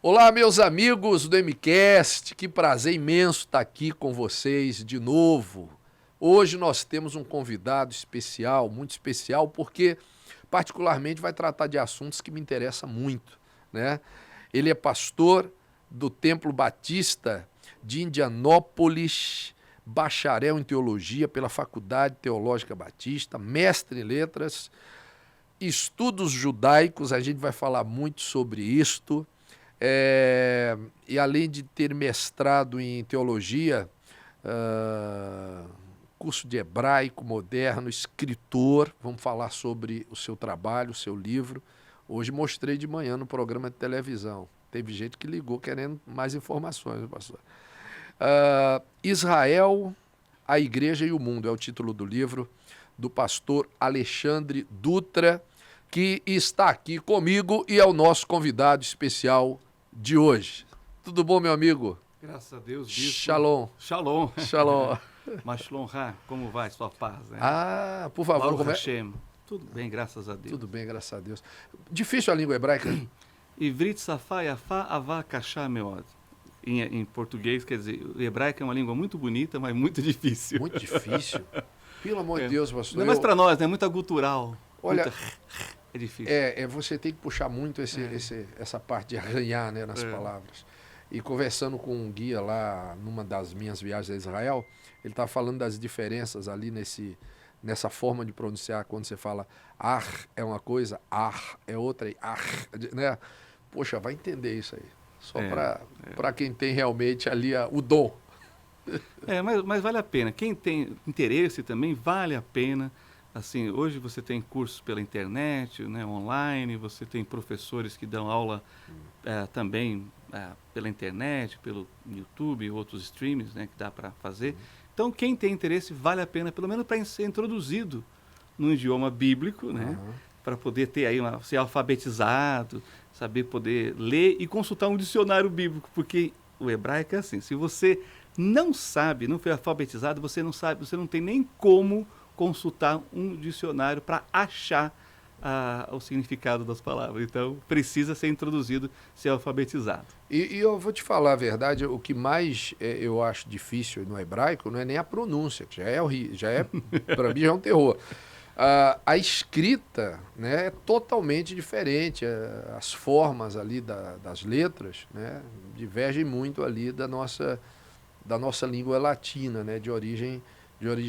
Olá, meus amigos do MCast, que prazer imenso estar aqui com vocês de novo. Hoje nós temos um convidado especial, muito especial, porque particularmente vai tratar de assuntos que me interessam muito, né? Ele é pastor do Templo Batista de Indianópolis, bacharel em teologia pela Faculdade Teológica Batista, mestre em letras, estudos judaicos, a gente vai falar muito sobre isto. E além de ter mestrado em teologia, curso de hebraico moderno, escritor, vamos falar sobre o seu trabalho, o seu livro. Hoje mostrei de manhã no programa de televisão. Teve gente que ligou querendo mais informações, pastor. Israel, a Igreja e o Mundo é o título do livro do pastor Alexandre Dutra, que está aqui comigo e é o nosso convidado especial de hoje. Tudo bom, meu amigo? Graças a Deus, bispo. Shalom. Shalom. Shalom. Mas Shalom, como vai? Sua paz, né? Por favor. Baruch Hashem. Tudo bem, graças a Deus. Tudo bem, graças a Deus. Difícil a língua hebraica? Ivrit safá yafá avá kashá meod. Em português, quer dizer, o hebraico é uma língua muito bonita, mas muito difícil. Muito difícil? Pelo amor de Deus, pastor. Não é mais para nós, né? Muito gutural. Olha, é difícil. Você tem que puxar muito essa parte de arranhar, né, nas palavras. E conversando com um guia lá, numa das minhas viagens a Israel, ele estava falando das diferenças ali nessa forma de pronunciar, quando você fala ar é uma coisa, ar é outra, e ar, né? Poxa, vai entender isso aí. Só para quem tem realmente ali o dom. Mas vale a pena. Quem tem interesse também, vale a pena. Assim, hoje você tem cursos pela internet, né, online, você tem professores que dão aula também pela internet, pelo YouTube, outros streams, né, que dá para fazer. Então, quem tem interesse, vale a pena, pelo menos para ser introduzido no idioma bíblico, né, para poder ter aí ser alfabetizado, saber poder ler e consultar um dicionário bíblico, porque o hebraico é assim, se você não sabe, não foi alfabetizado, você não sabe, você não tem nem como consultar um dicionário para achar o significado das palavras. Então, precisa ser introduzido, ser alfabetizado. E eu vou te falar a verdade, o que mais eu acho difícil no hebraico não é nem a pronúncia, que para mim já é um terror. A escrita, né, é totalmente diferente. As formas ali das letras, né, divergem muito ali da nossa língua latina, né, de origem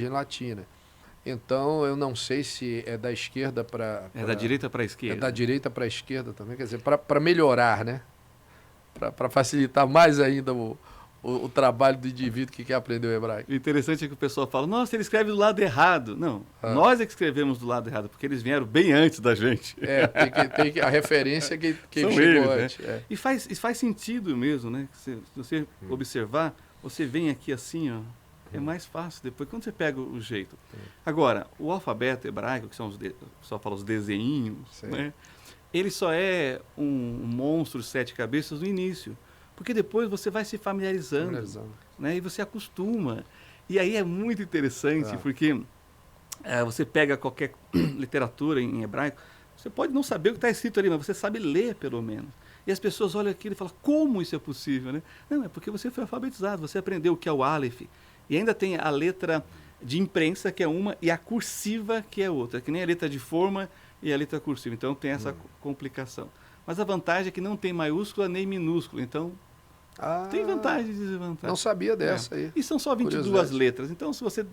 latina. Então, eu não sei se é da esquerda para... É da direita para a esquerda. É da direita para a esquerda também, quer dizer, para melhorar, né? Para facilitar mais ainda o trabalho do indivíduo que quer aprender o hebraico. O interessante é que o pessoal fala, nossa, ele escreve do lado errado. Não, nós é que escrevemos do lado errado, porque eles vieram bem antes da gente. Tem a referência que São chegou eles, antes. Né? E faz sentido mesmo, né? Se você observar, você vem aqui assim, ó. É mais fácil depois, quando você pega o jeito. Agora, o alfabeto hebraico, que são o pessoal fala os desenhinhos, né? Ele só é um monstro de 7 cabeças no início, porque depois você vai se familiarizando. Né? E você acostuma. E aí é muito interessante, porque você pega qualquer literatura em hebraico, você pode não saber o que está escrito ali, mas você sabe ler pelo menos. E as pessoas olham aquilo e falam, como isso é possível? Né? Não, é porque você foi alfabetizado, você aprendeu o que é o Aleph. E ainda tem a letra de imprensa, que é uma, e a cursiva, que é outra. Que nem a letra de forma e a letra cursiva. Então tem essa complicação. Mas a vantagem é que não tem maiúscula nem minúscula. Então tem vantagem e desvantagem. Não sabia dessa aí. E são só 22 letras. Então se você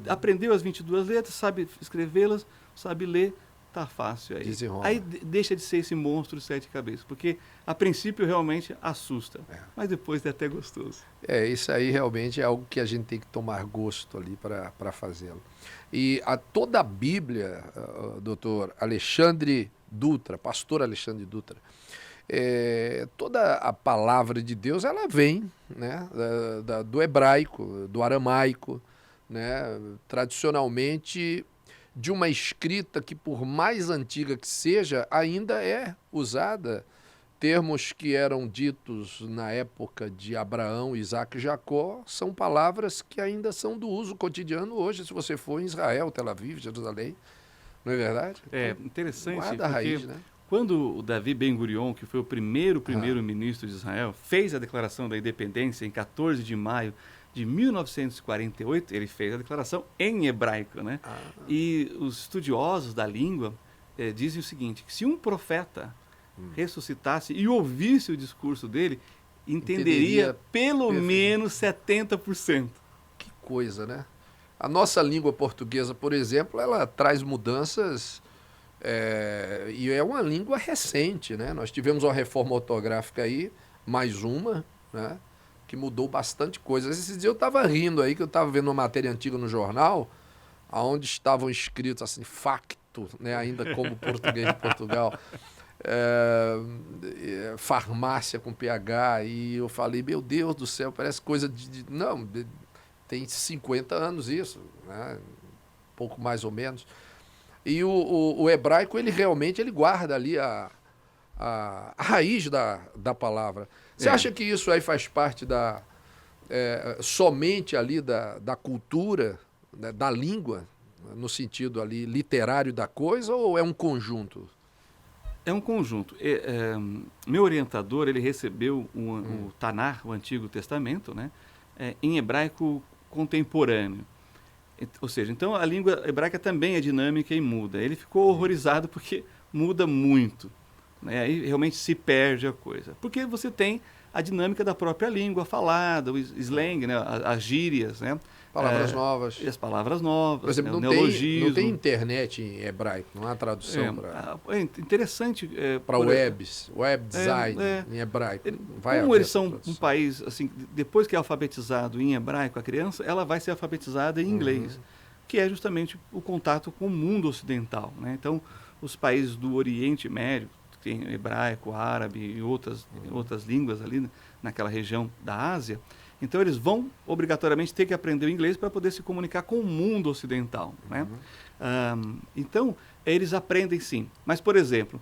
aprendeu as 22 letras, sabe escrevê-las, sabe ler, tá fácil aí. Desenrola. Aí deixa de ser esse monstro de 7 cabeças, porque a princípio realmente assusta, mas depois é até gostoso. Isso aí realmente é algo que a gente tem que tomar gosto ali para fazê-lo. E toda a Bíblia, doutor Alexandre Dutra, pastor Alexandre Dutra, toda a palavra de Deus, ela vem, né, do hebraico, do aramaico, né, tradicionalmente de uma escrita que, por mais antiga que seja, ainda é usada. Termos que eram ditos na época de Abraão, Isaac e Jacó são palavras que ainda são do uso cotidiano hoje, se você for em Israel, Tel Aviv, Jerusalém. Não é verdade? É interessante, guarda a raiz, né? Quando o Davi Ben-Gurion, que foi o primeiro-ministro de Israel, fez a declaração da independência em 14 de maio de 1948, ele fez a declaração em hebraico, né? E os estudiosos da língua dizem o seguinte, que se um profeta ressuscitasse e ouvisse o discurso dele, entenderia pelo menos 70%. Que coisa, né? A nossa língua portuguesa, por exemplo, ela traz mudanças e é uma língua recente, né? Nós tivemos uma reforma ortográfica aí, mais uma, né? Que mudou bastante coisa. Esses dias eu estava rindo aí, que eu estava vendo uma matéria antiga no jornal, onde estavam escritos assim, facto, né? Ainda como português de Portugal, farmácia com PH, e eu falei, meu Deus do céu, parece coisa não, tem 50 anos isso, né? Pouco mais ou menos. E o hebraico, ele realmente guarda ali a raiz da palavra. Você acha que isso aí faz parte somente ali da cultura, né, da língua, no sentido ali literário da coisa, ou é um conjunto? É um conjunto. Meu orientador, ele recebeu o Tanar, o Antigo Testamento, né, em hebraico contemporâneo. Ou seja, então a língua hebraica também é dinâmica e muda. Ele ficou horrorizado porque muda muito, né? Aí realmente se perde a coisa. Porque você tem a dinâmica da própria língua falada, o slang, né? As gírias, né? Palavras novas. E as palavras novas, por exemplo, né? não tem internet em hebraico, não há tradução para... É interessante... para web design em hebraico. Como eles são um país, assim, depois que é alfabetizado em hebraico a criança, ela vai ser alfabetizada em inglês, que é justamente o contato com o mundo ocidental, né? Então, os países do Oriente Médio, que tem hebraico, árabe e outras línguas ali naquela região da Ásia, então eles vão obrigatoriamente ter que aprender o inglês para poder se comunicar com o mundo ocidental, né? Então, eles aprendem sim. Mas, por exemplo,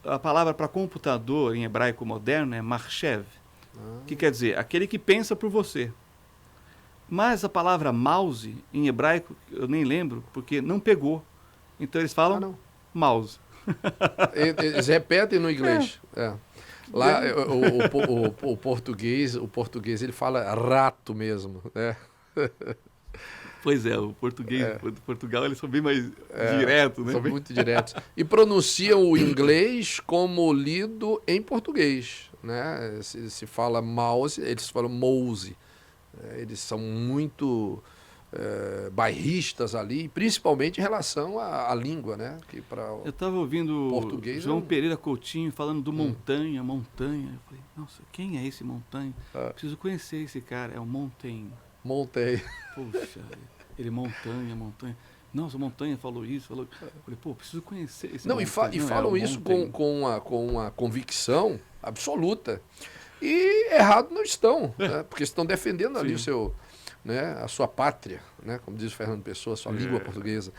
a palavra para computador em hebraico moderno é marshev, que quer dizer aquele que pensa por você. Mas a palavra mouse em hebraico, eu nem lembro, porque não pegou. Então eles falam mouse. Eles repetem no inglês. Lá o português ele fala rato mesmo, né? Pois é, o português de Portugal, eles são bem mais diretos, né? São muito diretos. E pronunciam o inglês como lido em português, né? Se fala mouse, eles falam mouse. Eles são muito bairristas ali, principalmente em relação à língua, né? Que eu estava ouvindo português João Pereira Coutinho falando do Montanha. Eu falei, nossa, quem é esse Montanha? Preciso conhecer esse cara, é o Montaigne. Puxa, ele Montanha. Nossa, o Montanha falou isso, falou... Eu falei, pô, preciso conhecer esse Montanha. E falam isso com uma convicção absoluta. E errado não estão, né? Porque estão defendendo ali a sua pátria, né? Como diz o Fernando Pessoa, a sua língua portuguesa.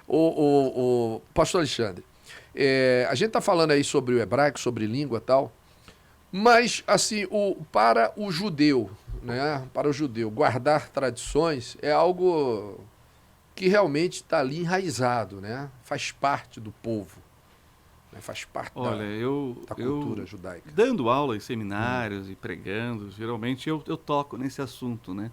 O pastor Alexandre, a gente está falando aí sobre o hebraico, sobre língua e tal, mas assim, para o judeu, né? Para o judeu, guardar tradições é algo que realmente está ali enraizado, né? Faz parte do povo. Faz parte da cultura judaica. Dando aula em seminários e pregando, geralmente eu toco nesse assunto, né?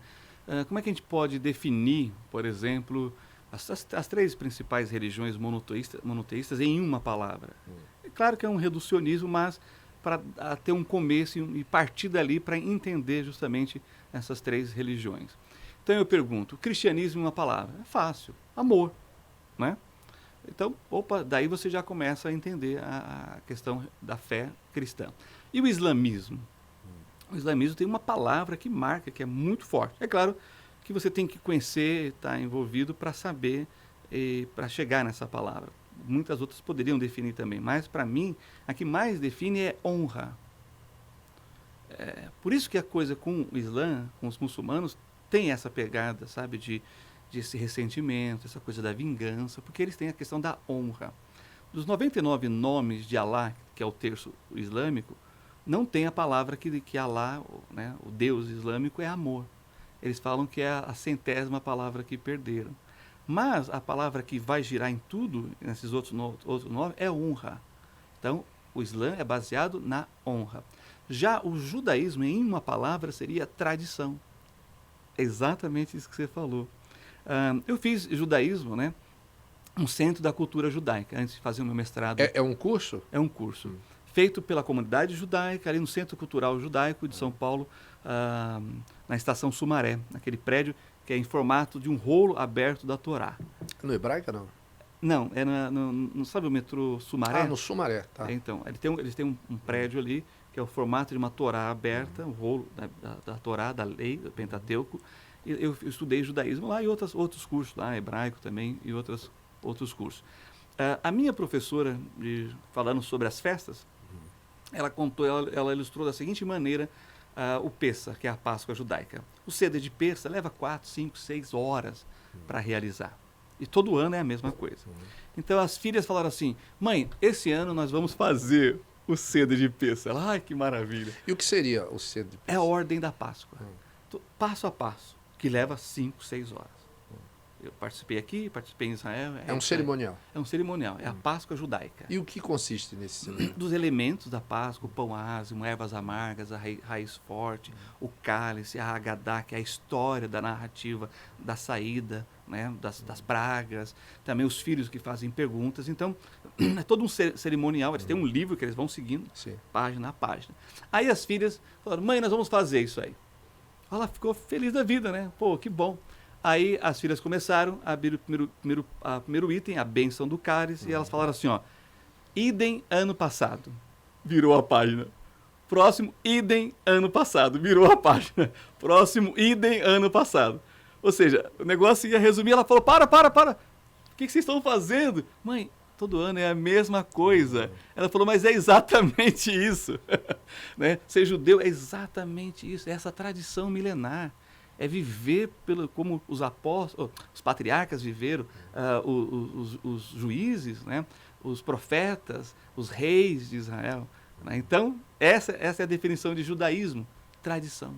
Como é que a gente pode definir, por exemplo, as três principais religiões monoteístas em uma palavra? É claro que é um reducionismo, mas para ter um começo e partir dali para entender justamente essas três religiões. Então eu pergunto, o cristianismo em uma palavra? É fácil, amor, né? Então, daí você já começa a entender a questão da fé cristã. E o islamismo? O islamismo tem uma palavra que marca, que é muito forte. É claro que você tem que conhecer, estar envolvido para saber, para chegar nessa palavra. Muitas outras poderiam definir também, mas para mim, a que mais define é honra. Por isso que a coisa com o Islã, com os muçulmanos, tem essa pegada, sabe, de esse ressentimento, essa coisa da vingança, porque eles têm a questão da honra. Dos 99 nomes de Alá, que é o terço islâmico, não tem a palavra que Alá, né, o Deus islâmico, é amor. Eles falam que é a 100ª palavra que perderam. Mas a palavra que vai girar em tudo, nesses outros nomes, é honra. Então, o Islã é baseado na honra. Já o judaísmo, em uma palavra, seria tradição. É exatamente isso que você falou. Eu fiz judaísmo, né? Um centro da cultura judaica, antes de fazer o meu mestrado. É um curso? É um curso feito pela comunidade judaica, ali no Centro Cultural Judaico de São Paulo, na Estação Sumaré, naquele prédio que é em formato de um rolo aberto da Torá. No Hebraica, não? Não, é não sabe o metrô Sumaré? No Sumaré, tá. Então, eles têm um prédio ali, que é o formato de uma Torá aberta, um rolo da Torá, da lei, do Pentateuco. E eu estudei judaísmo lá e outros cursos lá, hebraico também e outros cursos. A minha professora, falando sobre as festas, ela ilustrou da seguinte maneira o Pessa, que é a Páscoa judaica. O Seder de Pessa leva 4, 5, 6 horas para realizar. E todo ano é a mesma coisa. Então as filhas falaram assim: mãe, esse ano nós vamos fazer o Seder de Pessa. Ela, ai, que maravilha. E o que seria o Seder de Pessa? É a ordem da Páscoa. Passo a passo, que leva 5, 6 horas. Eu participei em Israel. É um cerimonial. É um cerimonial, é a Páscoa judaica. E o que consiste nesse cerimonial? Dos elementos da Páscoa, o pão ázimo, ervas amargas, a raiz forte, o cálice, a Hagadá, que é a história da narrativa da saída, né, das pragas, também os filhos que fazem perguntas. Então, é todo um cerimonial, eles têm um livro que eles vão seguindo, página a página. Aí as filhas falaram: mãe, nós vamos fazer isso aí. Ela ficou feliz da vida, né? Pô, que bom. Aí as filhas começaram a abrir o primeiro item, a bênção do cálice, e elas falaram assim, ó: idem ano passado. Virou a página. Próximo, idem ano passado. Virou a página. Próximo, idem ano passado. Ou seja, o negócio ia resumir, ela falou: para. O que vocês estão fazendo? Mãe, todo ano é a mesma coisa. Ela falou: mas é exatamente isso. Né? Ser judeu é exatamente isso, é essa tradição milenar. É viver como os apóstolos, os patriarcas viveram, os juízes, né? Os profetas, os reis de Israel. Né? Então, essa é a definição de judaísmo, tradição.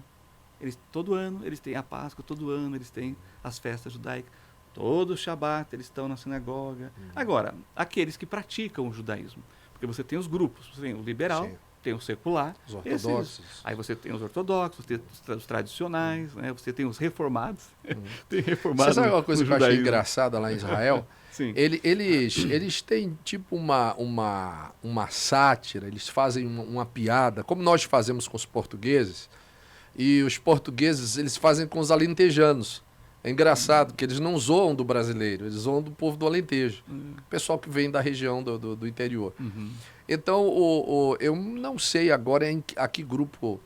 Todo ano eles têm a Páscoa, todo ano eles têm as festas judaicas. Todo Shabat eles estão na sinagoga. Agora, aqueles que praticam o judaísmo, porque você tem os grupos, você tem o liberal, Sim. tem o secular, os ortodoxos. Aí você tem os ortodoxos, você tem os tradicionais, né? Você tem os reformados. Tem reformados. Você sabe uma coisa que eu achei engraçada lá em Israel? Sim. Eles têm tipo uma sátira, eles fazem uma piada, como nós fazemos com os portugueses, e os portugueses eles fazem com os alentejanos. É engraçado que eles não zoam do brasileiro, eles zoam do povo do Alentejo, pessoal que vem da região do interior. Então, eu não sei agora a que grupo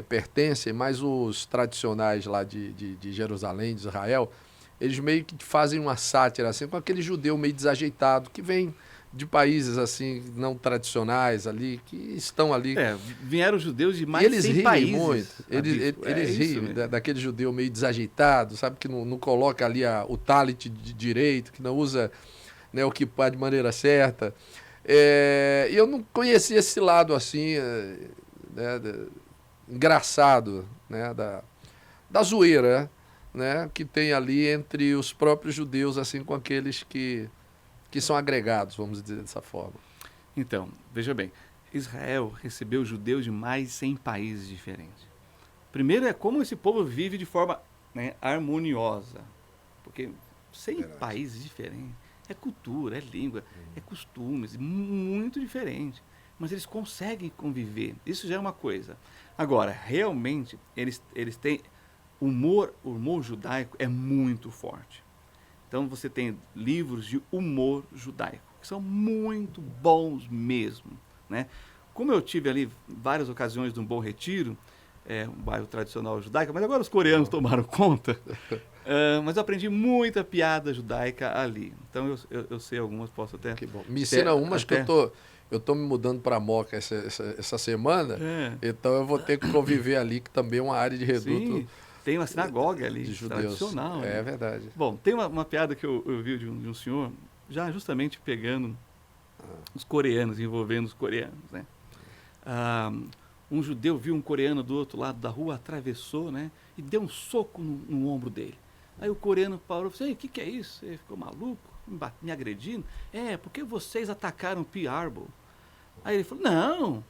pertencem, mas os tradicionais lá de Jerusalém, de Israel, eles meio que fazem uma sátira assim, com aquele judeu meio desajeitado, que vem de países assim não tradicionais ali, que estão ali. Vieram judeus de mais de 100 países. Muito. Eles riem daquele judeu meio desajeitado, sabe, que não coloca ali o talit de direito, que não usa, né, o kippá de maneira certa. E eu não conhecia esse lado assim, né, engraçado, né, da zoeira, né, que tem ali entre os próprios judeus, assim, com aqueles que são agregados, vamos dizer dessa forma. Então, veja bem, Israel recebeu judeus de mais de 100 países diferentes. Primeiro é como esse povo vive de forma, né, harmoniosa, porque 100 países diferentes, é cultura, é língua, é costumes, muito diferente. Mas eles conseguem conviver, isso já é uma coisa. Agora, realmente, eles têm... O humor judaico é muito forte. Então você tem livros de humor judaico, que são muito bons mesmo. Né? Como eu tive ali várias ocasiões de um bom retiro, um bairro tradicional judaico, mas agora os coreanos tomaram conta, mas eu aprendi muita piada judaica ali. Então eu sei algumas, posso até... Que bom. Me ensina umas que eu tô me mudando para Moca essa semana, então eu vou ter que conviver ali, que também é uma área de reduto. Sim. Tem uma sinagoga ali, de judeus. tradicional. É verdade. Bom, tem uma piada que eu vi de um senhor, já justamente pegando os coreanos, envolvendo os coreanos. Né? Um judeu viu um coreano do outro lado da rua, atravessou, né, e deu um soco no ombro dele. Aí o coreano parou e falou: o que é isso? Você ficou maluco? Me agredindo? Porque vocês atacaram Pearl Harbor. Aí ele falou, não,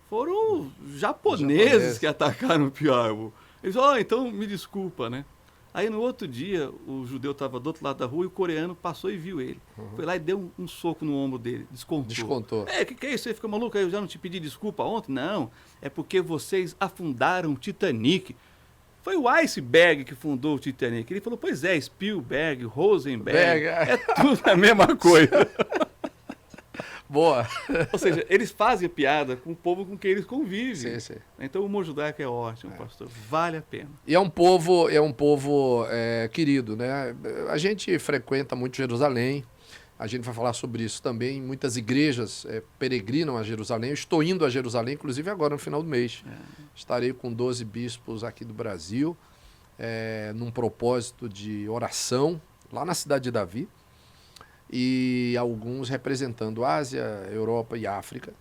foram os japoneses que atacaram o Pearl. Ele falou, então me desculpa, né? Aí no outro dia, o judeu estava do outro lado da rua e o coreano passou e viu ele. Foi lá e deu um soco no ombro dele, descontou. Que é isso? Você fica maluco? Eu já não te pedi desculpa ontem? Não, é porque vocês afundaram o Titanic. Foi o iceberg que fundou o Titanic. Ele falou, pois é, Spielberg, Rosenberg, é tudo a mesma coisa. Boa. Ou seja, eles fazem piada com o povo com quem eles convivem. Sim, sim. Então o humor judaico é ótimo, pastor. Vale a pena. E é um povo querido, né? A gente frequenta muito Jerusalém. A gente vai falar sobre isso também. Muitas igrejas peregrinam a Jerusalém. Eu estou indo a Jerusalém, inclusive agora no final do mês. Estarei com 12 bispos aqui do Brasil, num propósito de oração, lá na cidade de Davi. E alguns representando Ásia, Europa e África.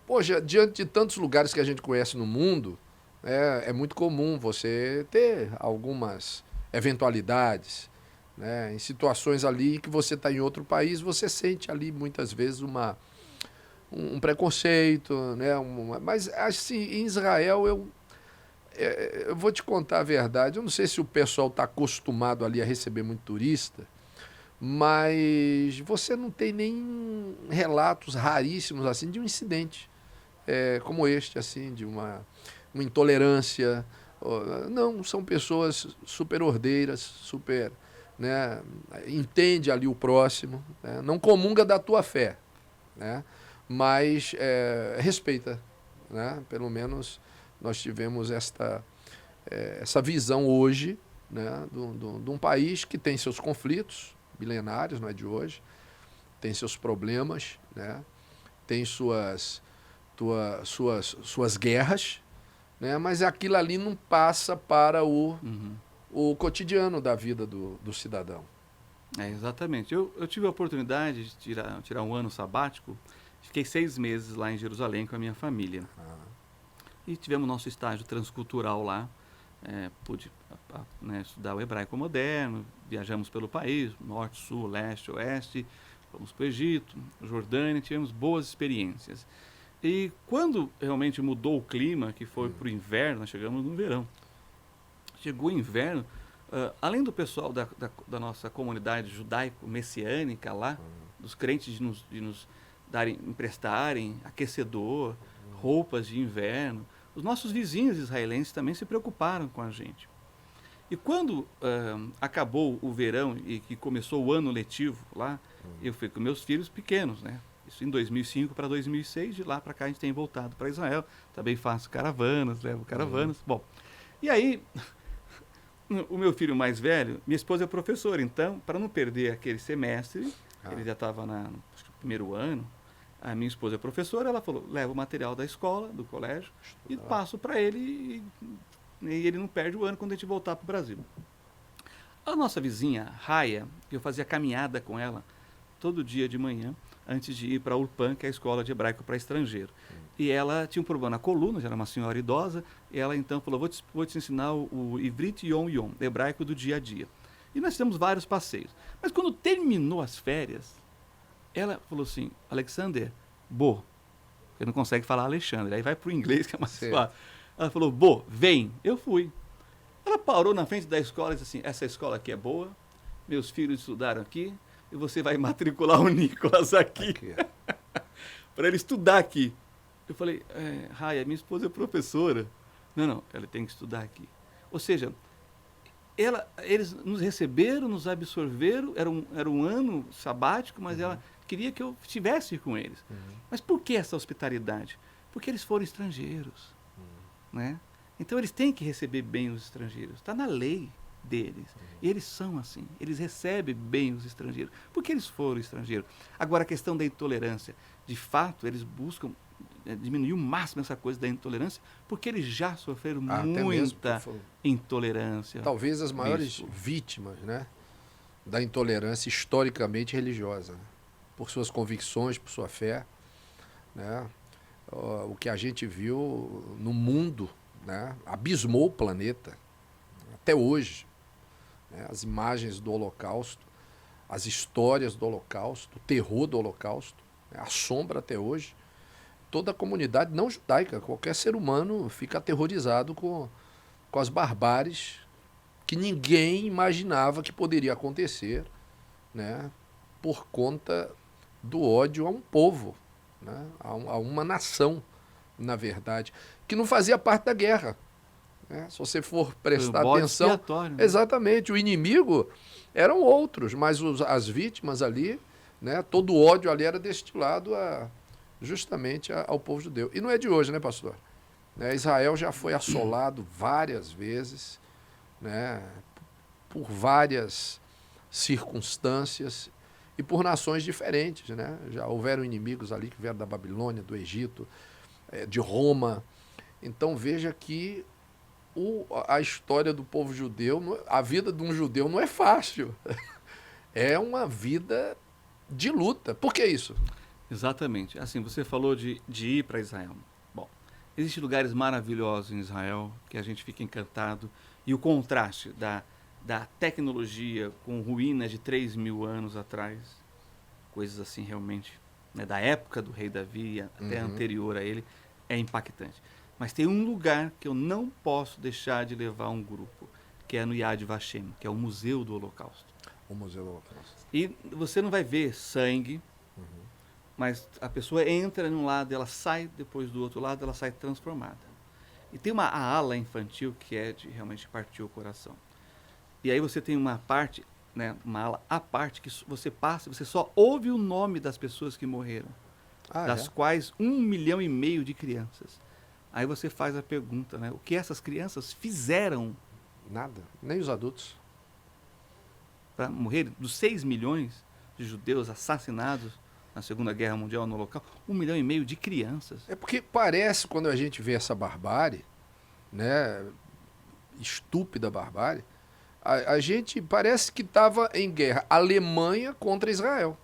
Poxa, diante de tantos lugares que a gente conhece no mundo, é muito comum você ter algumas eventualidades, né? Em situações ali que você está em outro país, você sente ali muitas vezes um preconceito, né? Mas assim, em Israel eu vou te contar a verdade, eu não sei se o pessoal está acostumado ali a receber muito turista, mas você não tem nem relatos raríssimos assim de um incidente como este, assim, de uma intolerância. Não, são pessoas super ordeiras, super, né, entende ali o próximo, né, não comunga da tua fé, né, mas respeita, né, pelo menos nós tivemos essa visão hoje, né, de um país que tem seus conflitos milenários, não é de hoje, tem seus problemas, né, tem suas guerras, né, mas aquilo ali não passa para o cotidiano da vida do cidadão. Exatamente. Eu tive a oportunidade de tirar um ano sabático, fiquei 6 meses lá em Jerusalém com a minha família. E tivemos nosso estágio transcultural lá, pude estudar o hebraico moderno, viajamos pelo país, norte, sul, leste, oeste, fomos para o Egito, Jordânia, tivemos boas experiências. E quando realmente mudou o clima, que foi para o inverno, nós chegamos no verão. Chegou o inverno, além do pessoal da nossa comunidade judaico-messiânica lá, dos crentes de nos emprestarem aquecedor, roupas de inverno, os nossos vizinhos israelenses também se preocuparam com a gente. E quando acabou o verão e que começou o ano letivo lá, eu fui com meus filhos pequenos, né? Isso em 2005 para 2006, de lá para cá a gente tem voltado para Israel. Também faço caravanas, levo caravanas. Bom, e aí, o meu filho mais velho, minha esposa é professora, então, para não perder aquele semestre, ele já estava no primeiro ano, a minha esposa é professora, ela falou, leva o material da escola, do colégio, e passo para ele, e ele não perde o ano quando a gente voltar para o Brasil. A nossa vizinha, Raya, eu fazia caminhada com ela todo dia de manhã, antes de ir para a Urpan, que é a escola de hebraico para estrangeiro. E ela tinha um problema na coluna, já era uma senhora idosa, e ela então falou, vou te ensinar o Ivrit Yom Yom, hebraico do dia a dia. E nós fizemos vários passeios. Mas quando terminou as férias, ela falou assim, Alexander, você não consegue falar Alexandre, aí vai para o inglês que é mais fácil. Ela falou, vem. Eu fui. Ela parou na frente da escola e disse assim, essa escola aqui é boa, meus filhos estudaram aqui, e você vai matricular o Nicolas aqui. Para ele estudar aqui. Eu falei, Raya, minha esposa é professora. Não, ela tem que estudar aqui. Ou seja, eles nos receberam, nos absorveram, era um ano sabático, mas ela queria que eu estivesse com eles. Mas por que essa hospitalidade? Porque eles foram estrangeiros. Né? Então eles têm que receber bem os estrangeiros. Está na lei deles. E eles são assim. Eles recebem bem os estrangeiros. Porque eles foram estrangeiros. Agora, a questão da intolerância. De fato, eles buscam diminuir o máximo essa coisa da intolerância, porque eles já sofreram muita intolerância. Talvez as maiores vítimas, né, da intolerância historicamente religiosa. Né? Por suas convicções, por sua fé. Né? O que a gente viu no mundo, né, abismou o planeta. Até hoje. As imagens do Holocausto as histórias do Holocausto, o terror do Holocausto, né, assombra até hoje. Toda a comunidade não judaica, qualquer ser humano fica aterrorizado com as barbáries que ninguém imaginava que poderia acontecer, né, por conta do ódio a um povo, né, a uma nação, na verdade, que não fazia parte da guerra. Né? Se você for prestar atenção, expiatório, né? exatamente, o inimigo eram outros, mas as vítimas ali, né, todo o ódio ali era destilado justamente ao povo judeu. E não é de hoje, né, pastor? Né, Israel já foi assolado várias vezes, né, por várias circunstâncias e por nações diferentes. Né? Já houveram inimigos ali que vieram da Babilônia, do Egito, de Roma. Então veja que a história do povo judeu, a vida de um judeu não é fácil. É uma vida de luta. Por que isso? Exatamente. Assim, você falou de ir para Israel. Bom, existem lugares maravilhosos em Israel que a gente fica encantado. E o contraste da tecnologia com ruínas de 3.000 anos atrás, coisas assim realmente, né, da época do rei Davi até anterior a ele, é impactante. Mas tem um lugar que eu não posso deixar de levar um grupo, que é no Yad Vashem, que é o Museu do Holocausto. O Museu do Holocausto. E você não vai ver sangue, mas a pessoa entra num lado, ela sai depois do outro lado, ela sai transformada. E tem a ala infantil que é de realmente partir o coração. E aí você tem uma parte, né, uma ala à parte, que você passa, você só ouve o nome das pessoas que morreram, das quais 1,5 milhão de crianças. Aí você faz a pergunta, né, o que essas crianças fizeram? Nada, nem os adultos. Para morrer dos 6 milhões de judeus assassinados na Segunda Guerra Mundial, no local, 1,5 milhão de crianças. É porque parece, quando a gente vê essa barbárie, né, estúpida barbárie, a gente parece que estava em guerra Alemanha contra Israel.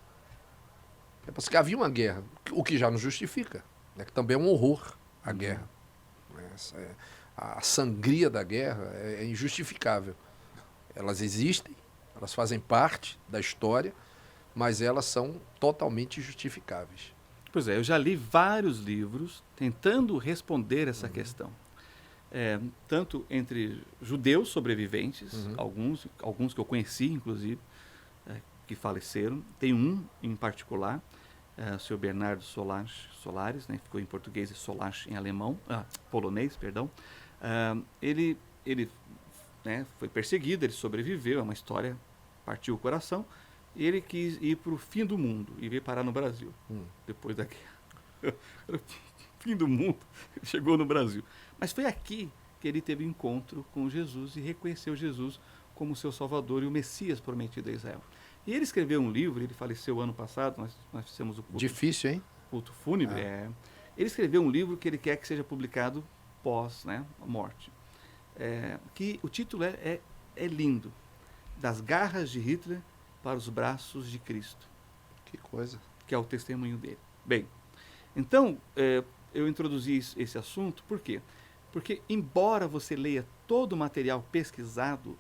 É porque havia uma guerra, o que já não justifica, né, que também é um horror a guerra. A sangria da guerra é injustificável. Elas existem, elas fazem parte da história, mas elas são totalmente injustificáveis. Pois é, eu já li vários livros tentando responder essa questão. Tanto entre judeus sobreviventes, alguns que eu conheci, inclusive, que faleceram. Tem um em particular, o senhor Bernardo Solares, né, ficou em português e Solange em alemão, polonês, perdão. Ele né, foi perseguido, ele sobreviveu, é uma história, partiu o coração. E ele quis ir para o fim do mundo e veio parar no Brasil, depois da guerra. Fim do mundo, ele chegou no Brasil. Mas foi aqui que ele teve encontro com Jesus e reconheceu Jesus como seu Salvador e o Messias prometido a Israel. E ele escreveu um livro, ele faleceu ano passado, nós fizemos o culto. Difícil, hein? Culto fúnebre. Ele escreveu um livro que ele quer que seja publicado pós, né, a morte. Que o título é lindo. Das garras de Hitler para os braços de Cristo. Que coisa. Que é o testemunho dele. Bem, então, eu introduzi esse assunto, por quê? Porque, embora você leia todo o material pesquisado,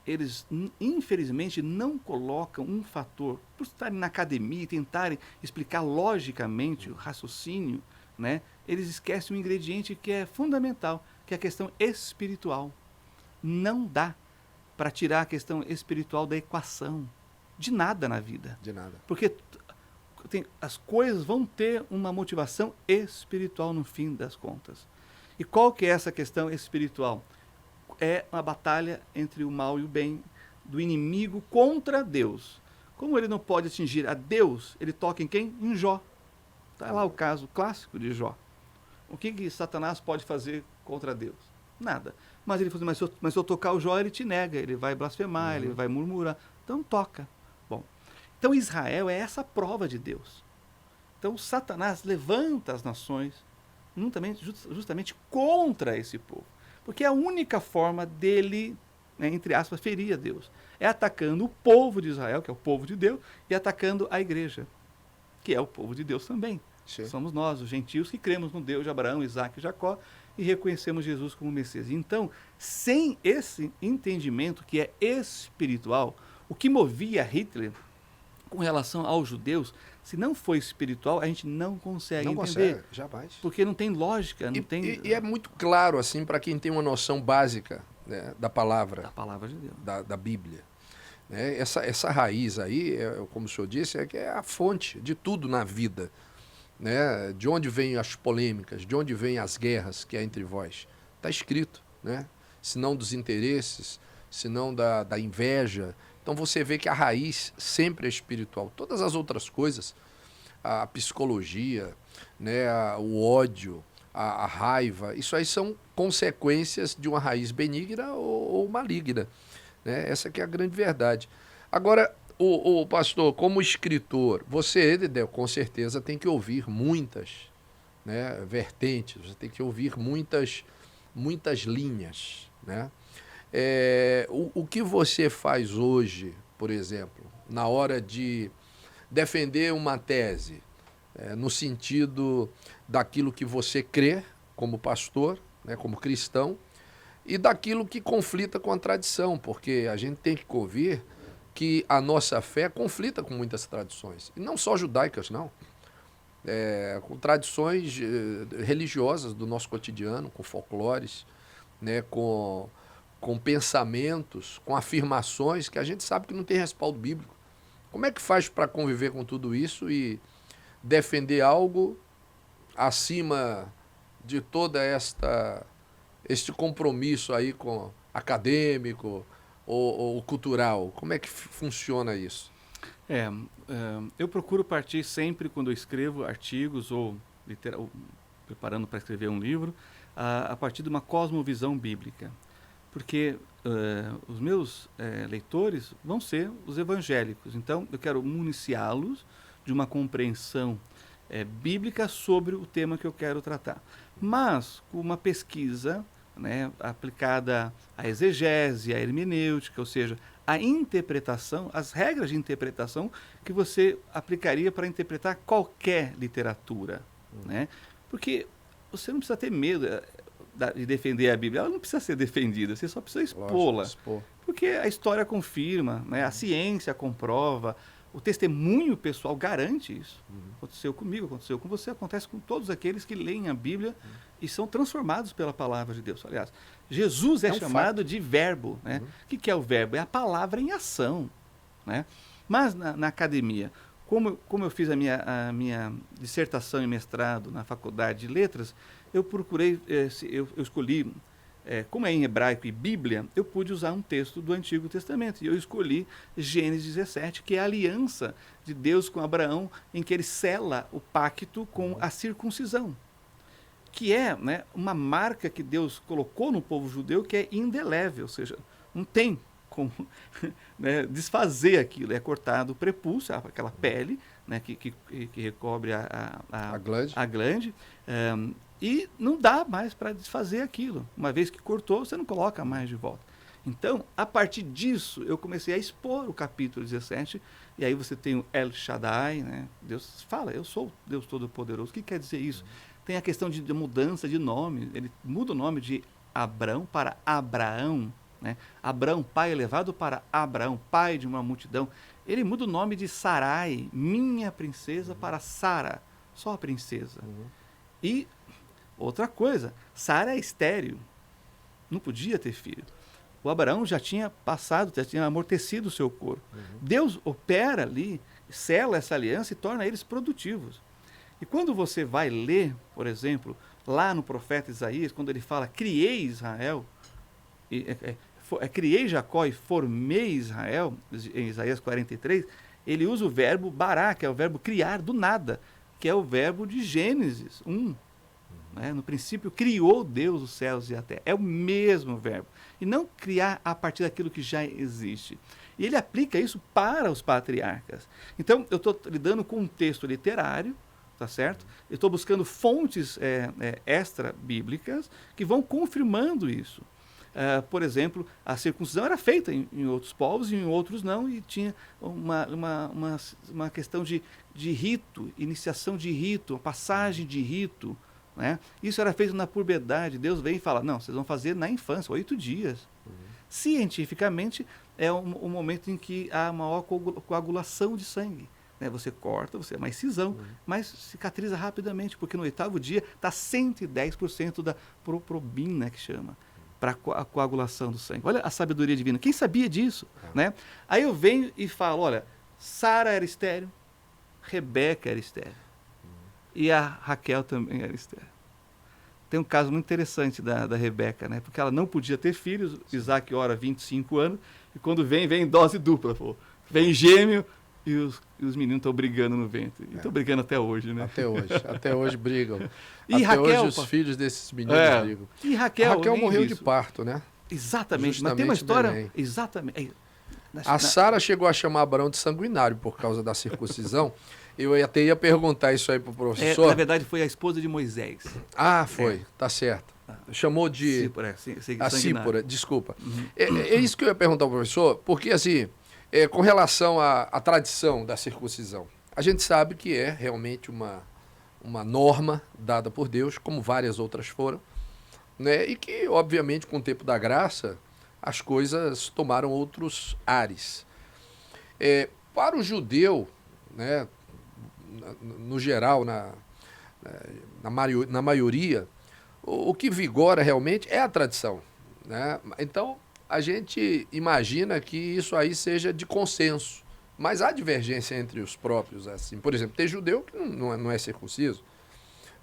eles, infelizmente, não colocam um fator, por estarem na academia e tentarem explicar logicamente o raciocínio, né, eles esquecem um ingrediente que é fundamental, que é a questão espiritual. Não dá para tirar a questão espiritual da equação. De nada na vida. De nada. Porque as coisas vão ter uma motivação espiritual no fim das contas. E qual que é essa questão espiritual? É uma batalha entre o mal e o bem, do inimigo contra Deus. Como ele não pode atingir a Deus, ele toca em quem? Em Jó. Está lá o caso clássico de Jó. O que Satanás pode fazer contra Deus? Nada. Mas ele falou, mas se eu tocar o Jó, ele te nega, ele vai blasfemar, ele vai murmurar. Então toca. Bom, então Israel é essa prova de Deus. Então Satanás levanta as nações justamente contra esse povo. Porque é a única forma dele, né, entre aspas, ferir a Deus. É atacando o povo de Israel, que é o povo de Deus, e atacando a igreja, que é o povo de Deus também. Sim. Somos nós, os gentios, que cremos no Deus de Abraão, Isaac e Jacó e reconhecemos Jesus como Messias. Então, sem esse entendimento que é espiritual, o que movia Hitler com relação aos judeus, se não for espiritual, a gente não consegue Não entender. consegue, jamais. Porque não tem lógica, não tem... E é muito claro, assim, para quem tem uma noção básica, né, da palavra, Da palavra de Deus. da Bíblia. Né? Essa raiz aí, como o senhor disse, que é a fonte de tudo na vida. Né? De onde vêm as polêmicas, de onde vêm as guerras que há entre vós. Está escrito, né? Se não dos interesses, se não da inveja. Então você vê que a raiz sempre é espiritual. Todas as outras coisas, a psicologia, né, o ódio, a raiva, isso aí são consequências de uma raiz benigna ou maligna. Né? Essa que é a grande verdade. Agora, o pastor, como escritor, você, Dedé, com certeza tem que ouvir muitas, né, vertentes, você tem que ouvir muitas linhas. Né? O que você faz hoje, por exemplo, na hora de defender uma tese, no sentido daquilo que você crê como pastor, né, como cristão, e daquilo que conflita com a tradição, porque a gente tem que ouvir que a nossa fé conflita com muitas tradições, e não só judaicas, não. Com tradições religiosas do nosso cotidiano, com folclores, né, com pensamentos, com afirmações que a gente sabe que não tem respaldo bíblico. Como é que faz para conviver com tudo isso e defender algo acima de toda este compromisso aí com acadêmico ou cultural? Como é que funciona isso? Eu procuro partir sempre, quando eu escrevo artigos ou preparando para escrever um livro, a partir de uma cosmovisão bíblica. Porque os meus leitores vão ser os evangélicos. Então, eu quero municiá-los de uma compreensão bíblica sobre o tema que eu quero tratar. Mas, com uma pesquisa, né, aplicada à exegese, à hermenêutica, ou seja, à interpretação, as regras de interpretação que você aplicaria para interpretar qualquer literatura. Né? Porque você não precisa ter medo de defender a Bíblia, ela não precisa ser defendida, você só precisa expô-la. Porque a história confirma, né? A ciência comprova, o testemunho pessoal garante isso. Aconteceu comigo, aconteceu com você, acontece com todos aqueles que leem a Bíblia e são transformados pela palavra de Deus. Aliás, Jesus é chamado de verbo. Né? O que é o verbo? É a palavra em ação. Né? Mas na academia, como eu fiz a minha dissertação e mestrado na Faculdade de Letras, eu procurei, eu escolhi, como é em hebraico e Bíblia, eu pude usar um texto do Antigo Testamento. E eu escolhi Gênesis 17, que é a aliança de Deus com Abraão, em que ele sela o pacto com a circuncisão, que é, né, uma marca que Deus colocou no povo judeu que é indelével, ou seja, não tem como né, desfazer aquilo. É cortado o prepúcio, aquela pele, né, que recobre a glande, e não dá mais para desfazer aquilo. Uma vez que cortou, você não coloca mais de volta. Então, a partir disso, eu comecei a expor o capítulo 17, e aí você tem o El Shaddai, né? Deus fala, eu sou Deus Todo-Poderoso. O que quer dizer isso? Tem a questão de mudança de nome. Ele muda o nome de Abrão para Abraão. Né? Abrão, pai elevado, para Abraão, pai de uma multidão. Ele muda o nome de Sarai, minha princesa, para Sara, só a princesa. E outra coisa, Sara é estéril, não podia ter filho. O Abraão já tinha passado, já tinha amortecido o seu corpo. Deus opera ali, sela essa aliança e torna eles produtivos. E quando você vai ler, por exemplo, lá no profeta Isaías, quando ele fala, criei Israel, criei Jacó e formei Israel, em Isaías 43, ele usa o verbo bará, que é o verbo criar do nada, que é o verbo de Gênesis 1. Né? No princípio, criou Deus os céus e a terra. É o mesmo verbo. E não criar a partir daquilo que já existe. E ele aplica isso para os patriarcas. Então, eu estou lidando com um texto literário, tá certo? Eu estou buscando fontes extra-bíblicas que vão confirmando isso. Por exemplo, a circuncisão era feita em outros povos e em outros não, e tinha uma questão de rito, iniciação de rito, passagem de rito. Né? Isso era feito na puberdade. Deus vem e fala, não, vocês vão fazer na infância, 8 dias. Cientificamente, é o momento em que há maior coagulação de sangue. Né? Você corta, você é uma incisão, mas cicatriza rapidamente, porque no 8º dia está 110% da propobina, que chama, para a coagulação do sangue. Olha a sabedoria divina. Quem sabia disso? Né? Aí eu venho e falo, olha, Sara era estéril, Rebeca era estéril, e a Raquel também era estéril. Tem um caso muito interessante da Rebeca, né? Porque ela não podia ter filhos, Isaac ora 25 anos, e quando vem em dose dupla. Pô. Vem gêmeo e os meninos estão brigando no ventre. E estão brigando até hoje, né? Até hoje brigam. E até Raquel, hoje os filhos desses meninos brigam. E Raquel morreu de parto, né? Exatamente, Justamente mas tem uma história... Belém. Exatamente. A Sara chegou a chamar Abraão de sanguinário por causa da circuncisão. Eu até ia perguntar isso aí pro professor. Na verdade, foi a esposa de Moisés. Ah, foi. Tá certo. Chamou de... Sípora, Sípora, desculpa. É isso que eu ia perguntar ao professor, porque assim, com relação à tradição da circuncisão, a gente sabe que é realmente uma norma dada por Deus, como várias outras foram, né? E que, obviamente, com o tempo da graça, as coisas tomaram outros ares. Para o judeu, né, no geral, na maioria, o que vigora realmente é a tradição, né? Então, a gente imagina que isso aí seja de consenso, mas há divergência entre os próprios. Assim. Por exemplo, tem judeu que não é circunciso,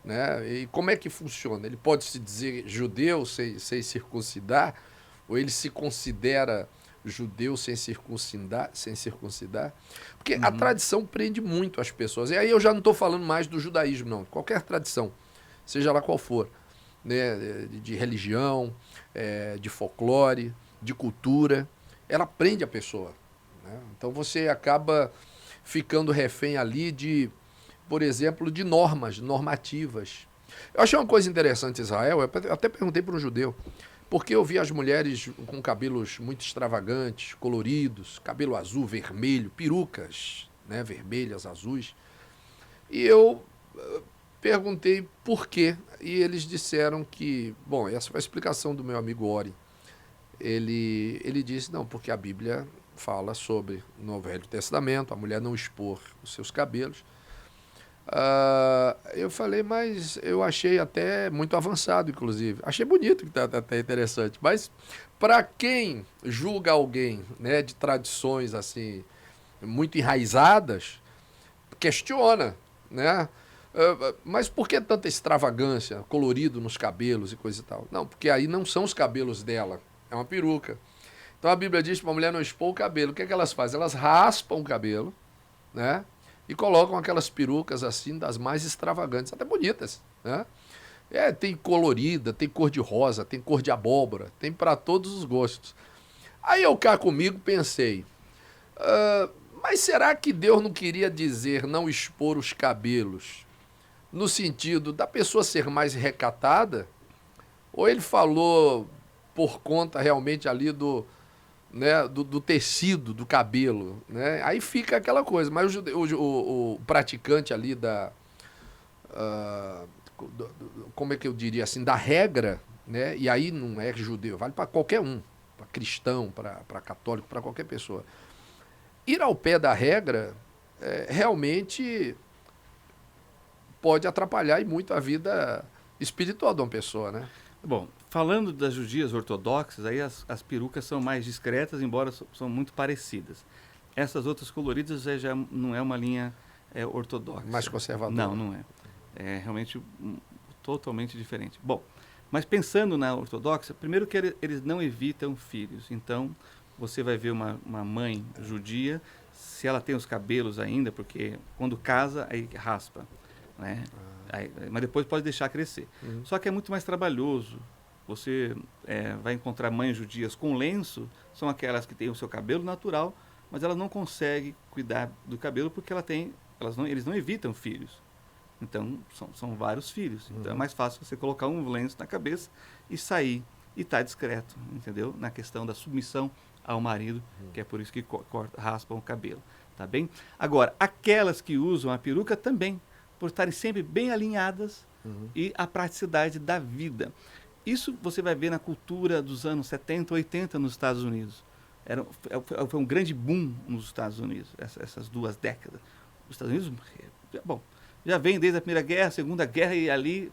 né? E como é que funciona? Ele pode se dizer judeu sem circuncidar, ou ele se considera judeu sem circuncidar? Porque a tradição prende muito as pessoas. E aí eu já não estou falando mais do judaísmo, não. Qualquer tradição, seja lá qual for, né, de religião, de folclore, de cultura, ela prende a pessoa. Né? Então você acaba ficando refém ali por exemplo, de normativas. Eu achei uma coisa interessante em Israel, eu até perguntei para um judeu, porque eu vi as mulheres com cabelos muito extravagantes, coloridos, cabelo azul, vermelho, perucas, né, vermelhas, azuis. E eu perguntei por quê. E eles disseram que... Bom, essa foi a explicação do meu amigo Ori. Ele disse, não, porque a Bíblia fala sobre, no Velho Testamento, a mulher não expor os seus cabelos. Eu falei, mas eu achei até muito avançado, inclusive. Achei bonito, que tá até interessante. Mas para quem julga alguém, né, de tradições assim muito enraizadas, questiona, né? Mas por que tanta extravagância, colorido nos cabelos e coisa e tal? Não, porque aí não são os cabelos dela, é uma peruca. Então a Bíblia diz para a mulher não expor o cabelo. O que é que elas fazem? Elas raspam o cabelo, né? E colocam aquelas perucas assim, das mais extravagantes, até bonitas, né? Tem colorida, tem cor de rosa, tem cor de abóbora, tem para todos os gostos. Aí eu cá comigo pensei, mas será que Deus não queria dizer não expor os cabelos no sentido da pessoa ser mais recatada? Ou ele falou por conta realmente ali do tecido do cabelo, né? Aí fica aquela coisa, mas o praticante ali como é que eu diria assim, da regra, né? E aí não é judeu, vale para qualquer um, para cristão, para católico, para qualquer pessoa. Ir ao pé da regra realmente pode atrapalhar e muito a vida espiritual de uma pessoa, né? Bom, falando das judias ortodoxas, aí as perucas são mais discretas, embora são muito parecidas. Essas outras coloridas já não é uma linha ortodoxa. Mais conservadora. Não é. É realmente totalmente diferente. Bom, mas pensando na ortodoxa, primeiro que eles não evitam filhos. Então, você vai ver uma mãe judia, se ela tem os cabelos ainda, porque quando casa, aí raspa, né? Mas depois pode deixar crescer. Só que é muito mais trabalhoso. Você vai encontrar mães judias com lenço, são aquelas que têm o seu cabelo natural, mas elas não conseguem cuidar do cabelo porque eles não evitam filhos. Então, são vários filhos. Então, é mais fácil você colocar um lenço na cabeça e sair e estar discreto, entendeu? Na questão da submissão ao marido, que é por isso que raspam o cabelo, tá bem? Agora, aquelas que usam a peruca também, por estarem sempre bem alinhadas e a praticidade da vida. Isso você vai ver na cultura dos anos 70, 80 nos Estados Unidos. Foi um grande boom nos Estados Unidos, essas 2 décadas. Os Estados Unidos, bom, já vem desde a Primeira Guerra, a Segunda Guerra e ali.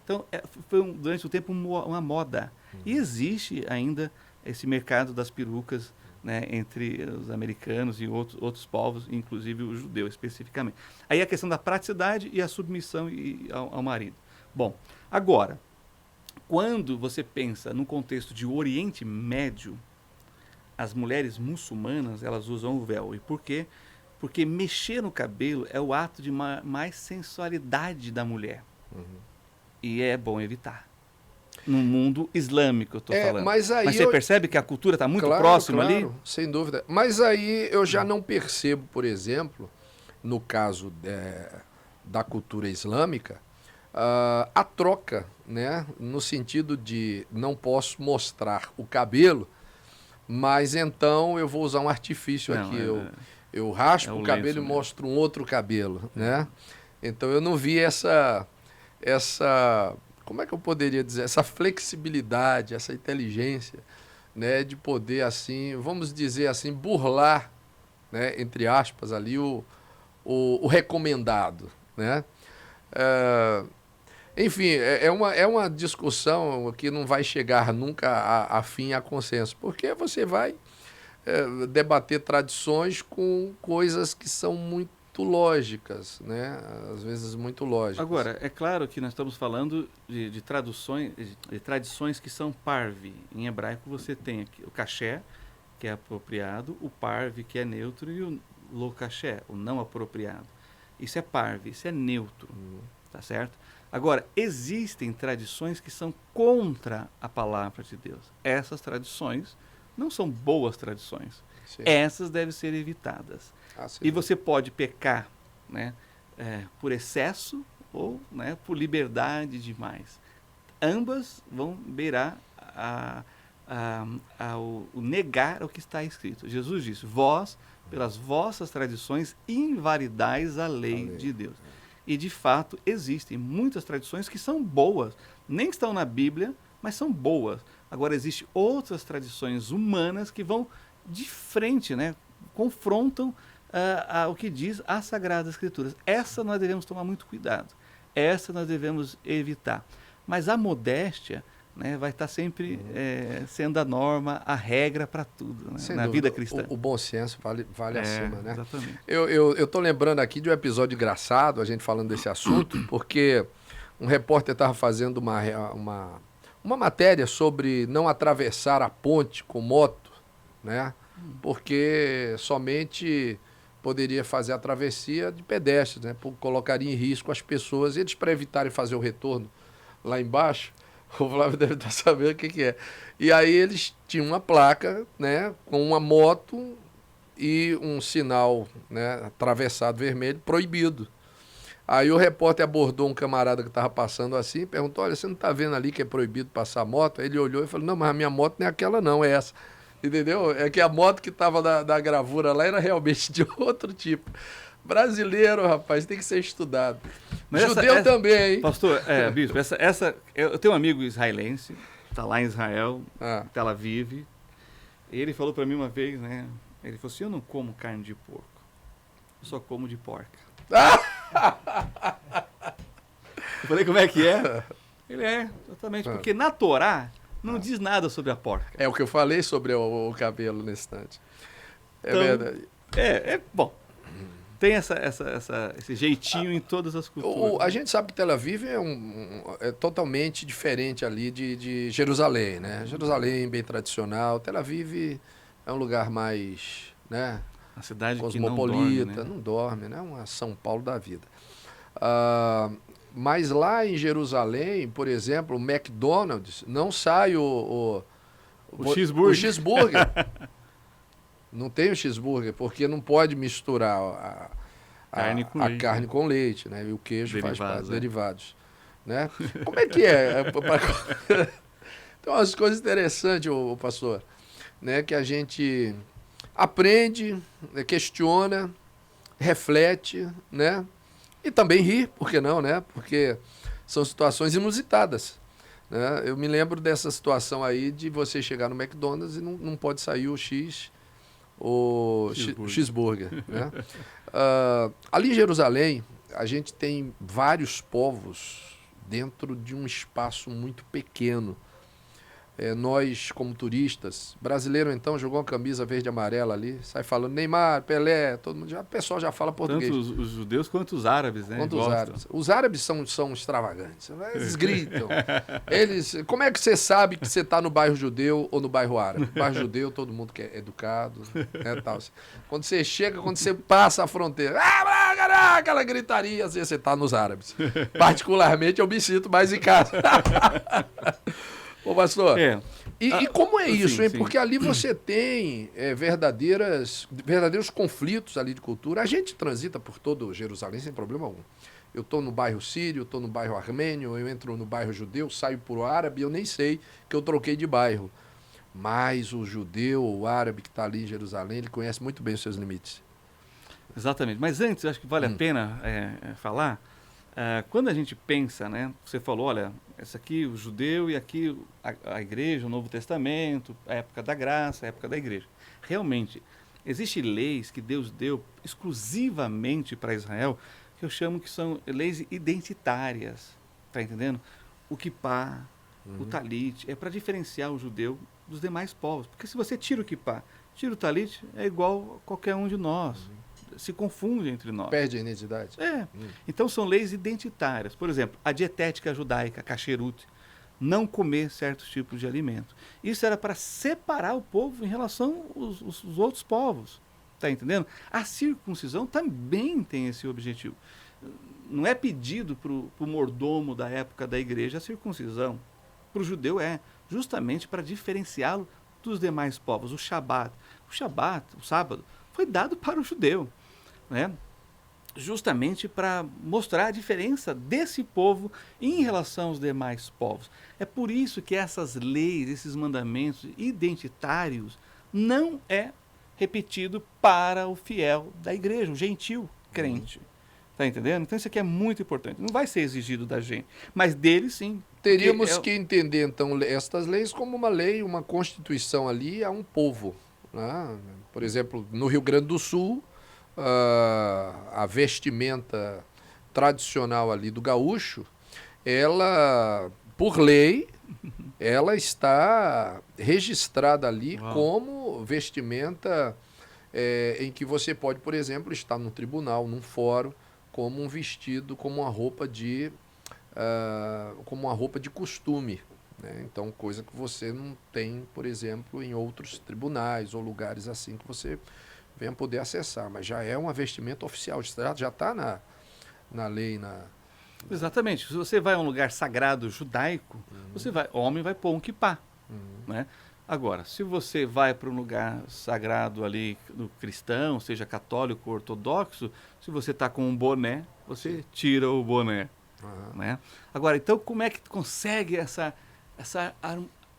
Então, foi durante o tempo uma moda. E existe ainda esse mercado das perucas, né, entre os americanos e outros povos, inclusive o judeu especificamente. Aí a questão da praticidade e a submissão ao marido. Bom, agora, quando você pensa no contexto de Oriente Médio, as mulheres muçulmanas, elas usam o véu. E por quê? Porque mexer no cabelo é o ato de mais sensualidade da mulher. E é bom evitar. No mundo islâmico, eu estou falando. Mas você percebe que a cultura está muito próxima ali? Sem dúvida. Mas aí eu já não percebo, por exemplo, no caso da cultura islâmica, a troca, né? No sentido de não posso mostrar o cabelo, mas então eu vou usar um artifício aqui. Eu raspo o cabelo e mostro um outro cabelo, né? Então eu não vi essa, como é que eu poderia dizer, essa flexibilidade, essa inteligência, né, de poder assim, vamos dizer assim, burlar, né, entre aspas ali o recomendado, né? Enfim, é uma discussão que não vai chegar nunca a fim, a consenso, porque você vai debater tradições com coisas que são muito lógicas, né? Às vezes muito lógicas. Agora, é claro que nós estamos falando de tradições que são parve. Em hebraico você tem aqui o caché, que é apropriado, o parve, que é neutro, e o lo caché, o não apropriado. Isso é parve, isso é neutro, tá certo? Agora, existem tradições que são contra a palavra de Deus. Essas tradições não são boas tradições. Sim. Essas devem ser evitadas. E você pode pecar, né, por excesso ou, né, por liberdade demais. Ambas vão beirar o negar o que está escrito. Jesus disse: vós, pelas vossas tradições, invalidais a lei de Deus. E, de fato, existem muitas tradições que são boas. Nem estão na Bíblia, mas são boas. Agora, existem outras tradições humanas que vão de frente, né, confrontam o que diz a Sagrada Escritura. Essa nós devemos tomar muito cuidado. Essa nós devemos evitar. Mas a modéstia, né, vai estar sempre sendo a norma, a regra para tudo, né, na vida cristã. O bom senso vale acima, né? Exatamente. Eu estou lembrando aqui de um episódio engraçado, a gente falando desse assunto, porque um repórter estava fazendo uma matéria sobre não atravessar a ponte com moto, né? Porque somente poderia fazer a travessia de pedestres, né? Colocaria em risco as pessoas, eles, para evitarem fazer o retorno lá embaixo. O Flávio deve estar sabendo o que é. E aí eles tinham uma placa, né, com uma moto e um sinal, né, atravessado vermelho, proibido. Aí o repórter abordou um camarada que estava passando assim e perguntou: olha, você não está vendo ali que é proibido passar moto? Aí ele olhou e falou: não, mas a minha moto não é aquela não, é essa. Entendeu? É que a moto que estava da gravura lá era realmente de outro tipo. Brasileiro, rapaz, tem que ser estudado. Mas judeu também, hein? Pastor, bispo, eu tenho um amigo israelense, está lá em Israel, em Tel Aviv, e ele falou para mim uma vez, né? Ele falou assim: eu não como carne de porco, eu só como de porca. Eu falei: como é que é? Ele exatamente, porque na Torá não diz nada sobre a porca. É o que eu falei sobre o cabelo nesse instante. Então, verdade. Bom. Tem esse jeitinho em todas as culturas. A gente sabe que Tel Aviv é totalmente diferente ali de Jerusalém, né? Jerusalém bem tradicional. Tel Aviv é um lugar mais, né, a cidade cosmopolita, não dorme, né? Uma São Paulo da vida. Mas lá em Jerusalém, por exemplo, o McDonald's, não sai o cheeseburger. O cheeseburger. Não tem o cheeseburger, porque não pode misturar a carne com leite, né? E o queijo faz parte, derivados. Né? Como é que é? Tem umas coisas interessantes, pastor, né? Que a gente aprende, questiona, reflete, né? E também ri, por que não, né? Porque são situações inusitadas. Né? Eu me lembro dessa situação aí de você chegar no McDonald's e não pode sair o X o cheeseburger, né? Ali em Jerusalém, a gente tem vários povos dentro de um espaço muito pequeno. Nós, como turistas, brasileiro então jogou uma camisa verde e amarela ali, sai falando Neymar, Pelé, todo mundo, o pessoal já fala português. Tanto os judeus quanto os árabes, né? Quanto os árabes. Os árabes são extravagantes, eles gritam. Como é que você sabe que você está no bairro judeu ou no bairro árabe? No bairro judeu todo mundo que é educado, né, tal. Quando você chega, quando você passa a fronteira, aquela gritaria, às vezes você está nos árabes. Particularmente eu me sinto mais em casa. Ô, pastor, e como é isso, hein? Sim. Porque ali você tem verdadeiros conflitos ali de cultura. A gente transita por todo Jerusalém sem problema algum. Eu estou no bairro sírio, estou no bairro armênio, eu entro no bairro judeu, saio por o árabe, eu nem sei que eu troquei de bairro. Mas o judeu, o árabe que está ali em Jerusalém, ele conhece muito bem os seus limites. Exatamente. Mas antes, acho que vale a pena falar, quando a gente pensa, né? Você falou, olha, esse aqui o judeu e aqui a igreja, o Novo Testamento, a época da graça, a época da igreja. Realmente, existem leis que Deus deu exclusivamente para Israel, que eu chamo que são leis identitárias, tá entendendo? O kippá, o talit, é para diferenciar o judeu dos demais povos. Porque se você tira o kippá, tira o talit, é igual a qualquer um de nós. Se confunde entre nós. Perde a identidade. Então são leis identitárias. Por exemplo, a dietética judaica, kasherut, não comer certos tipos de alimento. Isso era para separar o povo em relação aos outros povos. Está entendendo? A circuncisão também tem esse objetivo. Não é pedido para o mordomo da época da igreja a circuncisão. Para o judeu justamente para diferenciá-lo dos demais povos. O Shabat, o sábado, foi dado para o judeu, né? Justamente para mostrar a diferença desse povo em relação aos demais povos. É por isso que essas leis, esses mandamentos identitários, não é repetido para o fiel da igreja, o gentil crente. Está entendendo? Então isso aqui é muito importante. Não vai ser exigido da gente, mas dele sim. Teríamos que entender, então, estas leis como uma lei, uma constituição ali a um povo. Né? Por exemplo, no Rio Grande do Sul, a vestimenta tradicional ali do gaúcho, ela, por lei, ela está registrada ali como vestimenta em que você pode, por exemplo, estar num tribunal, num fórum, como um vestido, como uma roupa de costume. Né? Então, coisa que você não tem, por exemplo, em outros tribunais ou lugares assim que você venha poder acessar. Mas já é uma vestimenta oficial, já está na lei. Exatamente. Se você vai a um lugar sagrado judaico, o homem vai pôr um kippá. Né? Agora, se você vai para um lugar sagrado ali do cristão, seja católico ou ortodoxo, se você está com um boné, você tira o boné. Né? Agora, então, como é que consegue essa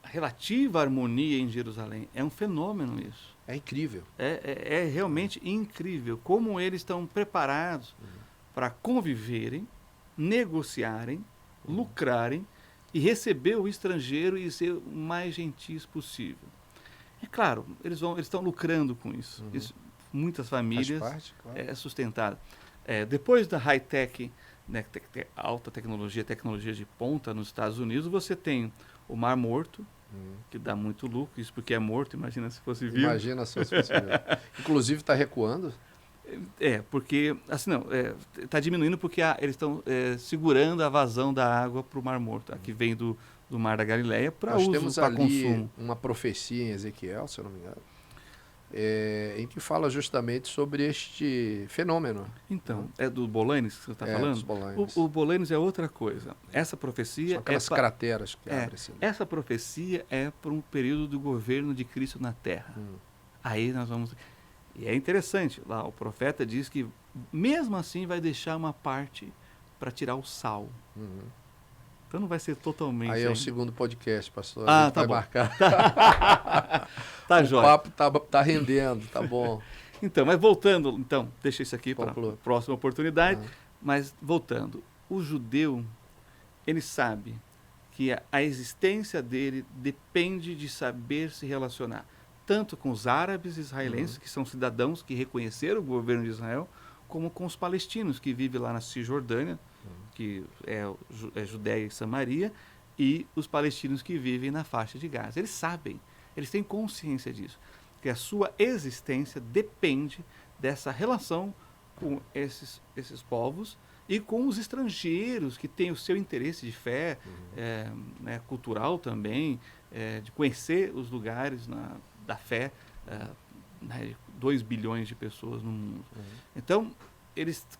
relativa harmonia em Jerusalém? É um fenômeno isso. É incrível. É realmente incrível como eles estão preparados para conviverem, negociarem, lucrarem e receber o estrangeiro e ser o mais gentis possível. É claro, eles estão lucrando com isso. Muitas famílias é sustentado. Depois da high-tech, né, alta tecnologia de ponta nos Estados Unidos, você tem o Mar Morto, que dá muito lucro, isso porque é morto, imagina se fosse vivo. Imagina se fosse vivo. Inclusive está recuando? Porque assim está diminuindo porque eles estão segurando a vazão da água para o Mar Morto, que vem do Mar da Galileia para uso, temos para ali consumo. Uma profecia em Ezequiel, se eu não me engano, em que fala justamente sobre este fenômeno. Então, é do Bolanes que você está falando? Dos Bolanes. O Bolanes é outra coisa. Essa profecia... São aquelas crateras que abrem. Assim. Essa profecia é para um período do governo de Cristo na Terra. Aí nós vamos... E é interessante, lá o profeta diz que mesmo assim vai deixar uma parte para tirar o sal. Então não vai ser totalmente... Aí é o segundo podcast, pastor. Tá vai bom. Marcar. Tá jóia. O papo tá rendendo, tá bom. Então, mas voltando, então, deixa isso aqui para a próxima oportunidade. Mas voltando, o judeu, ele sabe que a existência dele depende de saber se relacionar. tanto com os árabes israelenses, que são cidadãos que reconheceram o governo de Israel, como com os palestinos que vivem lá na Cisjordânia, que é Judéia e Samaria, e os palestinos que vivem na faixa de Gaza. Eles sabem, eles têm consciência disso, que a sua existência depende dessa relação com esses povos e com os estrangeiros que têm o seu interesse de fé, né, cultural também, de conhecer os lugares da fé, né, 2 bilhões de pessoas no mundo. Então,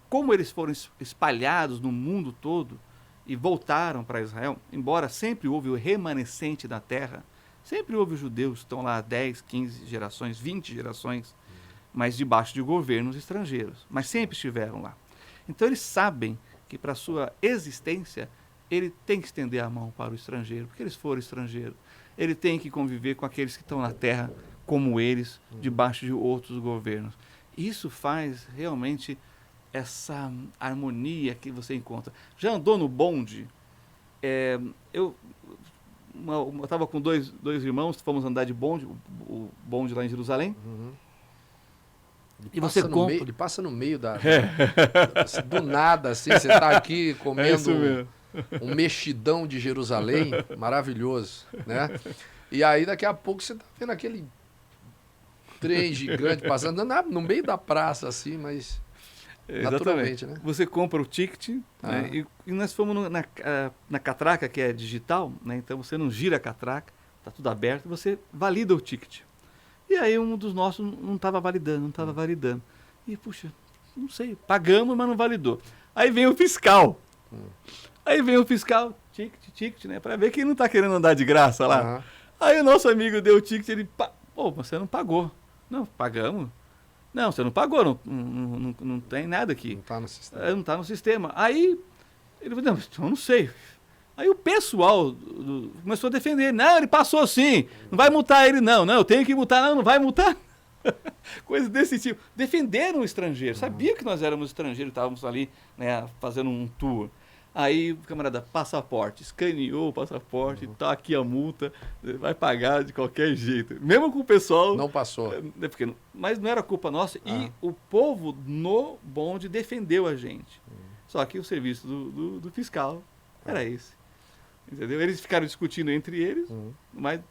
como eles foram espalhados no mundo todo e voltaram para Israel, embora sempre houve o remanescente da terra, sempre houve os judeus que estão lá 10, 15 gerações, 20 gerações, mas debaixo de governos estrangeiros, mas sempre estiveram lá. Então eles sabem que para a sua existência, ele tem que estender a mão para o estrangeiro, porque eles foram estrangeiros. Ele tem que conviver com aqueles que estão na terra, como eles, debaixo de outros governos. Isso faz realmente essa harmonia que você encontra. Já andou no bonde? Eu estava com dois irmãos, fomos andar de bonde, o bonde lá em Jerusalém. E você compra. Ele passa no meio do nada, assim, você está aqui comendo um mexidão de Jerusalém, maravilhoso, né? E aí daqui a pouco você está vendo aquele trem gigante passando no meio da praça, assim, mas naturalmente, né? Você compra o ticket, né? E nós fomos na catraca, que é digital, né? Então você não gira a catraca, está tudo aberto, você valida o ticket. E aí um dos nossos não estava validando. E, puxa, não sei, pagamos, mas não validou. Aí vem o fiscal. Ticket, né? Para ver que ele não está querendo andar de graça lá. Aí o nosso amigo deu o ticket, ele, pô, você não pagou. Não, pagamos. Não, você não pagou, não tem nada aqui. Não está no sistema. Não está no sistema. Aí ele falou, não, eu não sei. Aí o pessoal começou a defender. Não, ele passou sim. Não vai multar ele, não. Não, eu tenho que multar. Não vai multar. Coisa desse tipo. Defenderam o estrangeiro. Sabia que nós éramos estrangeiros, estávamos ali, né, fazendo um tour. Aí o camarada, passaporte, escaneou o passaporte, tá aqui a multa, vai pagar de qualquer jeito. Mesmo com o pessoal... Não passou. Mas não era culpa nossa. E o povo no bonde defendeu a gente. Só que o serviço do fiscal era esse. Entendeu? Eles ficaram discutindo entre eles, mas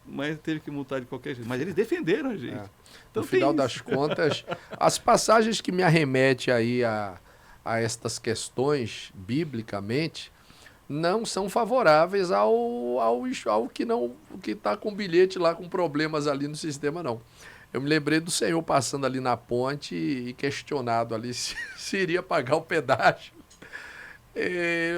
teve que multar de qualquer jeito. Mas eles defenderam a gente. Então, no final das contas, as passagens que me arremetem aí a estas questões, biblicamente, não são favoráveis ao que está com bilhete lá com problemas ali no sistema, não. Eu me lembrei do senhor passando ali na ponte e questionado ali se iria pagar o pedágio.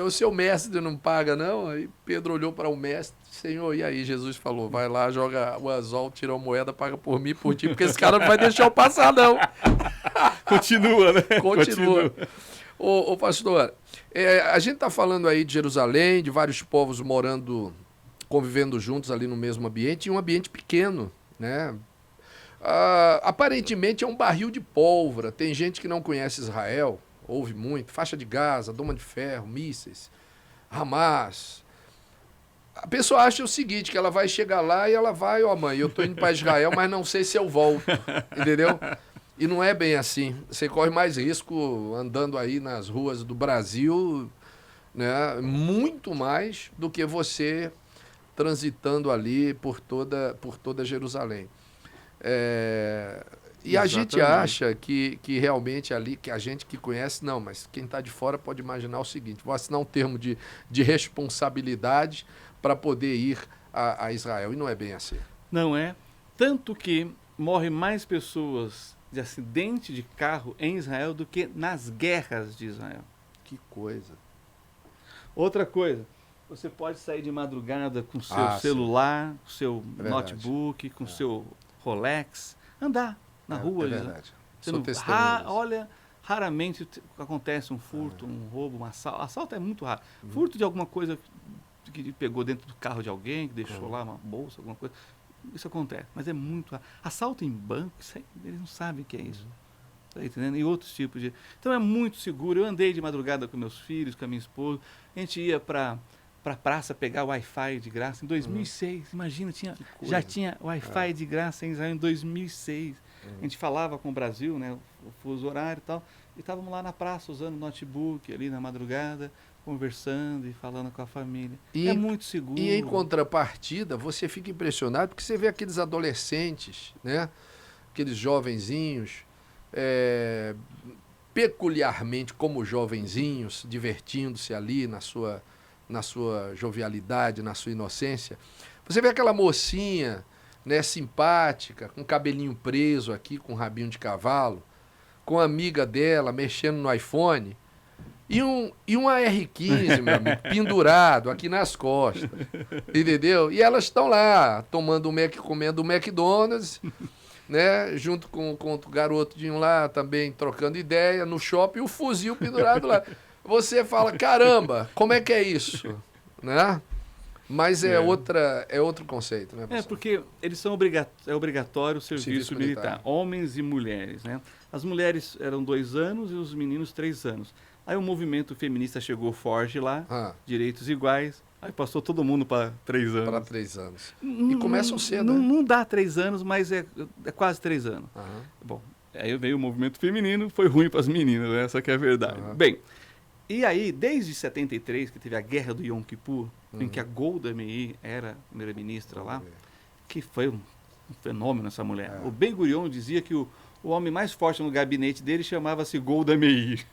O seu mestre não paga, não? Aí Pedro olhou para o mestre, Senhor, e aí? Jesus falou, vai lá, joga o anzol, tira uma moeda, paga por mim e por ti, porque esse cara não vai deixar eu passar, não. Continua, né? Continua. Ô pastor, a gente está falando aí de Jerusalém, de vários povos convivendo juntos ali no mesmo ambiente, e um ambiente pequeno, né? Aparentemente é um barril de pólvora. Tem gente que não conhece Israel, ouve muito, faixa de Gaza, Doma de Ferro, mísseis, Hamas. A pessoa acha o seguinte, que ela vai chegar lá e ela vai, mãe, eu tô indo para Israel, mas não sei se eu volto, entendeu? E não é bem assim. Você corre mais risco andando aí nas ruas do Brasil, né? Muito mais do que você transitando ali por toda Jerusalém. E a gente acha que realmente ali, que a gente que conhece, não, mas quem está de fora pode imaginar o seguinte, vou assinar um termo de responsabilidade para poder ir a Israel. E não é bem assim. Não é. Tanto que morrem mais pessoas de acidente de carro em Israel do que nas guerras de Israel. Que coisa. Outra coisa, você pode sair de madrugada com seu celular, com seu notebook, com seu Rolex, andar na rua. É verdade. Você não, olha, raramente acontece um furto, um roubo, um assalto. Assalto é muito raro. Furto de alguma coisa que pegou dentro do carro de alguém, que deixou lá uma bolsa, alguma coisa. Isso acontece, mas é muito raro. Assalto em banco, eles não sabem o que é isso. Tá entendendo? E outros tipos de... Então é muito seguro. Eu andei de madrugada com meus filhos, com a minha esposa. A gente ia para para a praça pegar Wi-Fi de graça em 2006. Imagina, já tinha Wi-Fi de graça em Israel em 2006. A gente falava com o Brasil, né, o fuso horário e tal, e estávamos lá na praça usando notebook ali na madrugada, conversando e falando com a família. É muito seguro. E em contrapartida, você fica impressionado porque você vê aqueles adolescentes, né, aqueles jovenzinhos, peculiarmente como jovenzinhos, divertindo-se ali na sua jovialidade, na sua inocência. Você vê aquela mocinha, né, simpática, com cabelinho preso aqui, com rabinho de cavalo, com a amiga dela mexendo no iPhone, e um AR-15, meu amigo, pendurado aqui nas costas, entendeu? E elas estão lá, comendo um McDonald's, né, junto com o garotinho lá também trocando ideia no shopping, e o fuzil pendurado lá. Você fala, caramba, como é que é isso? Né? Mas é outro conceito, né, professor? Porque eles são obrigatório o serviço militar, homens e mulheres, né? As mulheres eram 2 anos e os meninos 3 anos. Aí o movimento feminista chegou forte lá, direitos iguais, aí passou todo mundo para 3 anos. Para 3 anos. E começam cedo, né? Não dá 3 anos, mas é quase 3 anos. Bom, aí veio o movimento feminino, foi ruim para as meninas, né? Essa que é a verdade. Bem, e aí, desde 73, que teve a Guerra do Yom Kippur, em que a Golda Meir era primeira-ministra lá, que foi um fenômeno essa mulher. O Ben Gurion dizia que o homem mais forte no gabinete dele chamava-se Golda Meir.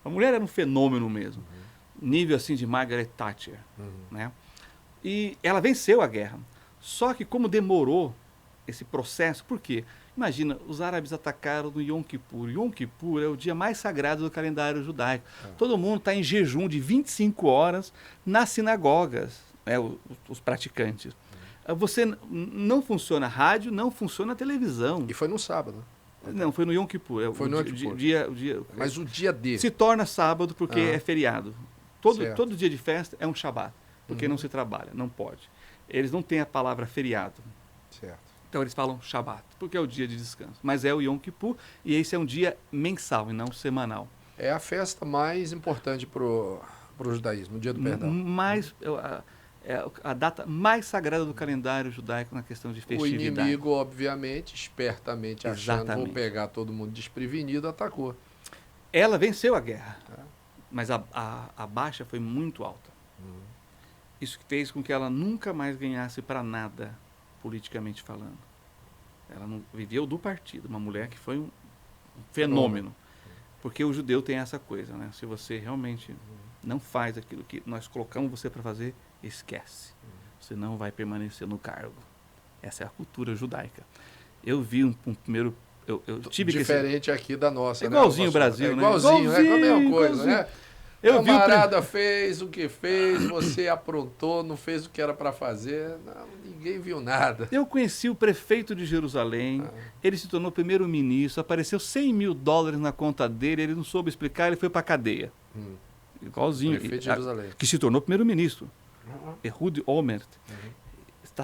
A mulher era um fenômeno mesmo. Nível assim de Margaret Thatcher. Né? E ela venceu a guerra. Só que como demorou esse processo, por quê? Imagina, os árabes atacaram no Yom Kippur. Yom Kippur é o dia mais sagrado do calendário judaico. Todo mundo está em jejum de 25 horas nas sinagogas, né, os praticantes. Você não funciona rádio, não funciona televisão. E foi no sábado. Não, foi no Yom Kippur. Foi no Yom Kippur. Mas o dia D. Se torna sábado porque é feriado. Todo dia de festa é um Shabat, porque não se trabalha, não pode. Eles não têm a palavra feriado. Certo. Então eles falam Shabat, porque é o dia de descanso. Mas é o Yom Kippur e esse é um dia mensal e não semanal. É a festa mais importante para o judaísmo, o dia do perdão. É a data mais sagrada do calendário judaico na questão de festividade. O inimigo, obviamente, espertamente achando que vou pegar todo mundo desprevenido, atacou. Ela venceu a guerra, mas a baixa foi muito alta. Isso fez com que ela nunca mais ganhasse para nada, politicamente falando. Ela não viveu do partido, uma mulher que foi um fenômeno. Porque o judeu tem essa coisa, né? Se você realmente não faz aquilo que nós colocamos você para fazer, esquece. Você não vai permanecer no cargo. Essa é a cultura judaica. Eu vi um primeiro... Eu tive diferente aqui da nossa, igualzinho o Brasil, né? Igualzinho, é a mesma coisa, igualzinho. Né? O camarada fez o que fez, você aprontou, não fez o que era para fazer, não, ninguém viu nada. Eu conheci o prefeito de Jerusalém, ele se tornou primeiro-ministro, apareceu $100 mil na conta dele, ele não soube explicar, ele foi para a cadeia. Igualzinho. Prefeito de Jerusalém. Que se tornou primeiro-ministro. Ehud Olmert.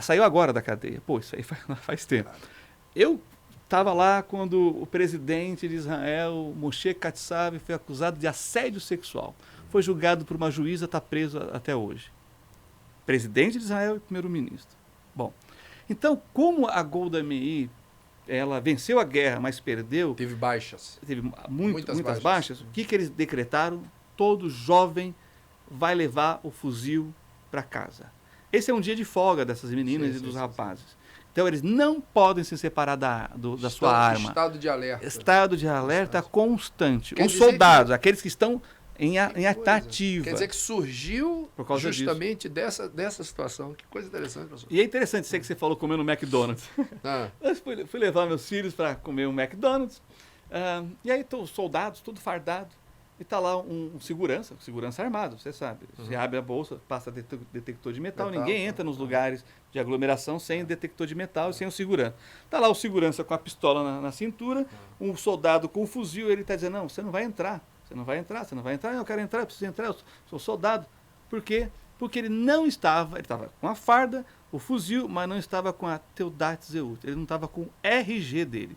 Saiu agora da cadeia. Pô, isso aí faz tempo. Eu estava lá quando o presidente de Israel, Moshe Katsav, foi acusado de assédio sexual. Foi julgado por uma juíza, está preso até hoje. Presidente de Israel e primeiro-ministro. Bom, então, como a Golda Meir, ela venceu a guerra, mas perdeu... Teve baixas. Teve muitas baixas. O que eles decretaram? Todo jovem vai levar o fuzil para casa. Esse é um dia de folga dessas meninas e dos rapazes. Então, eles não podem se separar da sua arma. Estado de alerta. Estado de alerta constante. Os soldados, aqueles que estão em ativa. Quer dizer que surgiu justamente dessa situação. Que coisa interessante, professor. E é interessante, sei que você falou comer no McDonald's. Eu fui levar meus filhos para comer um McDonald's. E aí estão os soldados, tudo fardado. E está lá um segurança armado, você sabe. Você abre a bolsa, passa detector de metal, ninguém entra nos lugares de aglomeração sem detector de metal e sem o segurança. Está lá o segurança com a pistola na cintura, um soldado com o fuzil, ele está dizendo, não, você não vai entrar, você não vai entrar. Eu quero entrar, eu preciso entrar, eu sou soldado. Por quê? Porque ele estava com a farda, o fuzil, mas não estava com a Teudat Zeut, ele não estava com o RG dele.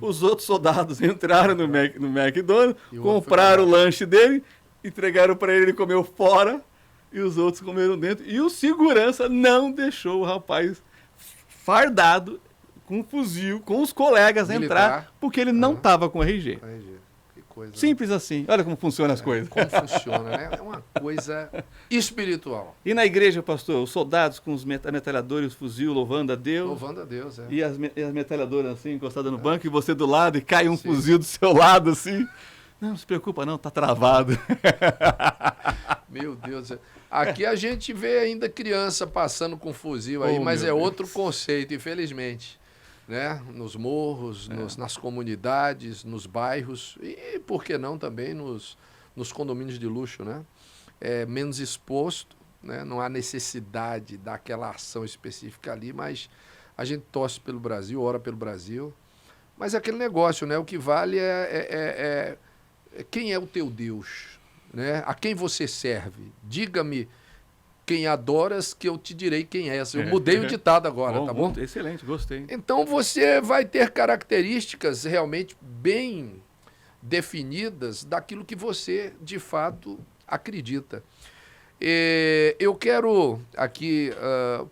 Os outros soldados entraram no McDonald's, compraram o lanche dele, entregaram para ele, ele comeu fora e os outros comeram dentro. E o segurança não deixou o rapaz fardado com um fuzil, com os colegas Militar. entrar, porque ele não estava com RG. Que coisa. Simples assim. Olha como funcionam as coisas. Como funciona, né? É uma coisa espiritual. E na igreja, pastor, os soldados com os metralhadores, os fuzil, louvando a Deus. Louvando a Deus, E as metralhadoras assim, encostadas no banco, e você do lado, e cai um fuzil do seu lado, assim. Não se preocupa não, tá travado. Meu Deus. Aqui a gente vê ainda criança passando com fuzil aí, mas é outro conceito, infelizmente. Né? Nos morros, nas comunidades, nos bairros e, por que não, também nos condomínios de luxo, né? É menos exposto, né? Não há necessidade daquela ação específica ali, mas a gente torce pelo Brasil, ora pelo Brasil. Mas é aquele negócio, né? O que vale é quem é o teu Deus, né? A quem você serve? Diga-me quem adoras que eu te direi quem és. Eu mudei o ditado agora, tá bom? Excelente, gostei. Então você vai ter características realmente bem definidas daquilo que você de fato acredita. Eu quero aqui,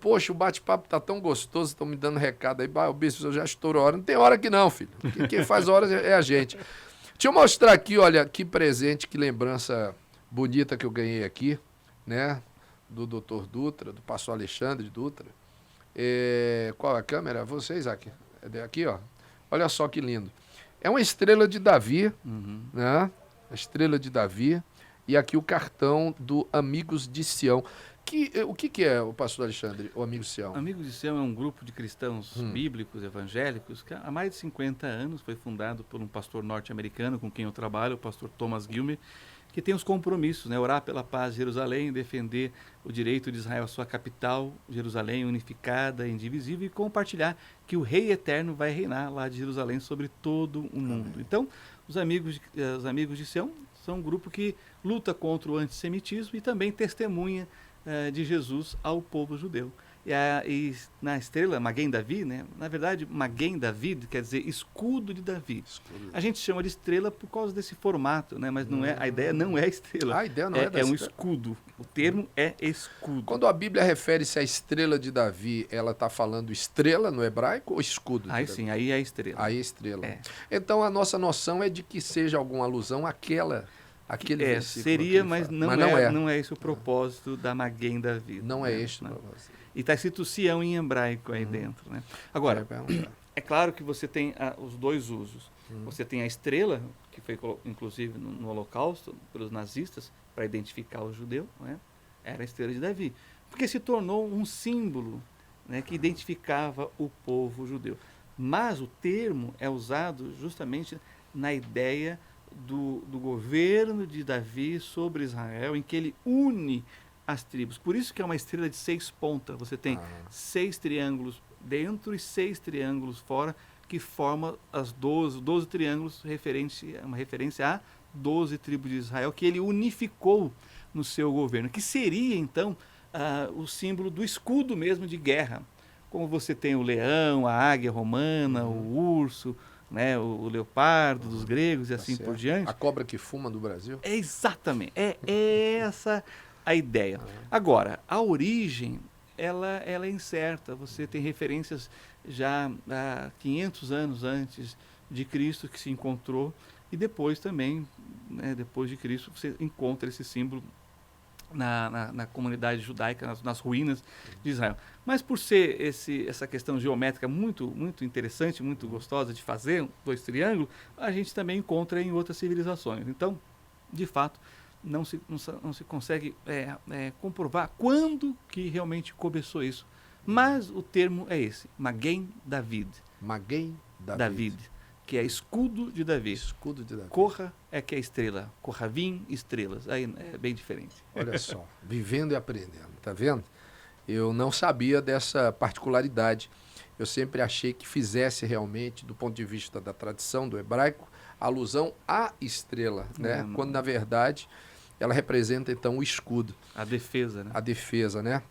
poxa, o bate-papo tá tão gostoso, estão me dando recado aí, o bispo já estourou a hora. Não tem hora que não, filho. Quem faz horas é a gente. Deixa eu mostrar aqui, olha, que presente, que lembrança bonita que eu ganhei aqui, né? Do Dr. Dutra, do pastor Alexandre Dutra. Qual é a câmera? Vocês aqui. Aqui, ó. Olha só que lindo. É uma estrela de Davi, né? A estrela de Davi. E aqui o cartão do Amigos de Sião. O que é o pastor Alexandre, o Amigo de Sião? Amigos de Sião é um grupo de cristãos bíblicos, evangélicos, que há mais de 50 anos foi fundado por um pastor norte-americano com quem eu trabalho, o pastor Thomas Gilmer, que tem os compromissos, né? Orar pela paz de Jerusalém, defender o direito de Israel à sua capital, Jerusalém unificada, indivisível, e compartilhar que o Rei Eterno vai reinar lá de Jerusalém sobre todo o mundo. Então, os amigos de Sião são um grupo que luta contra o antissemitismo e também testemunha de Jesus ao povo judeu. E na estrela Maguen David, né? Na verdade, Maguen David quer dizer escudo de Davi. A gente chama de estrela por causa desse formato, né? Mas não é, a ideia não é estrela. A ideia não é um escudo. O termo é escudo. Quando a Bíblia refere-se à estrela de Davi, ela está falando estrela no hebraico ou escudo? Aí sim, aí é estrela. Aí é estrela. Então a nossa noção é de que seja alguma alusão àquele versículo. Seria, mas não é esse o propósito da Maguen David. Não é este o propósito. E está escrito Sião em hebraico aí dentro, né? Agora, é claro que você tem os dois usos. Você tem a estrela, que foi inclusive no Holocausto, pelos nazistas, para identificar o judeu, né? Era a estrela de Davi. Porque se tornou um símbolo, né, que identificava o povo judeu. Mas o termo é usado justamente na ideia do governo de Davi sobre Israel, em que ele une as tribos. Por isso que é uma estrela de 6 pontas. Você tem 6 triângulos dentro e 6 triângulos fora, que forma as 12 triângulos, uma referência a 12 tribos de Israel, que ele unificou no seu governo, que seria, então, o símbolo do escudo mesmo de guerra. Como você tem o leão, a águia romana, o urso, né, o leopardo dos gregos e assim por diante. A cobra que fuma do Brasil. Exatamente. É essa a ideia. Agora, a origem, ela é incerta. Você tem referências já há 500 anos antes de Cristo que se encontrou, e depois também, né, depois de Cristo, você encontra esse símbolo na comunidade judaica, nas ruínas de Israel. Mas por ser essa questão geométrica muito, muito interessante, muito gostosa de fazer, 2 triângulos, a gente também encontra em outras civilizações. Então, de fato, não se consegue comprovar quando que realmente começou isso. Mas o termo é esse, Maguen David. Maguen David, que é escudo de Davi. Escudo de Davi. Corra é que é estrela. Corravim, estrelas. Aí é bem diferente. Olha só, vivendo e aprendendo, tá vendo? Eu não sabia dessa particularidade. Eu sempre achei que fizesse realmente, do ponto de vista da tradição do hebraico, alusão à estrela, né? Quando, na verdade, ela representa, então, o escudo. A defesa, né? A defesa, né?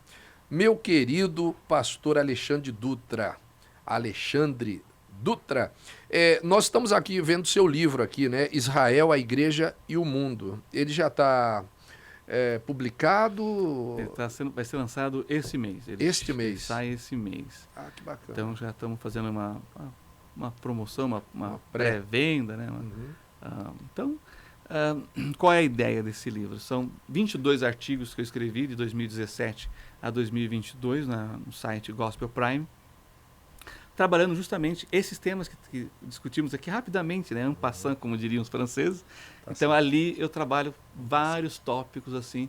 Meu querido pastor Alexandre Dutra. Nós estamos aqui vendo seu livro aqui, né? Israel, a Igreja e o Mundo. Ele já está publicado? Vai ser lançado esse mês. Este mês? Ele sai esse mês. Ah, que bacana. Então já estamos fazendo uma promoção, uma pré. pré-venda, né? Então, qual é a ideia desse livro? São 22 artigos que eu escrevi de 2017 a 2022 no site Gospel Prime, trabalhando justamente esses temas que discutimos aqui rapidamente, né? En passant, como diriam os franceses. Tá Então, certo. ali eu trabalho vários tópicos assim,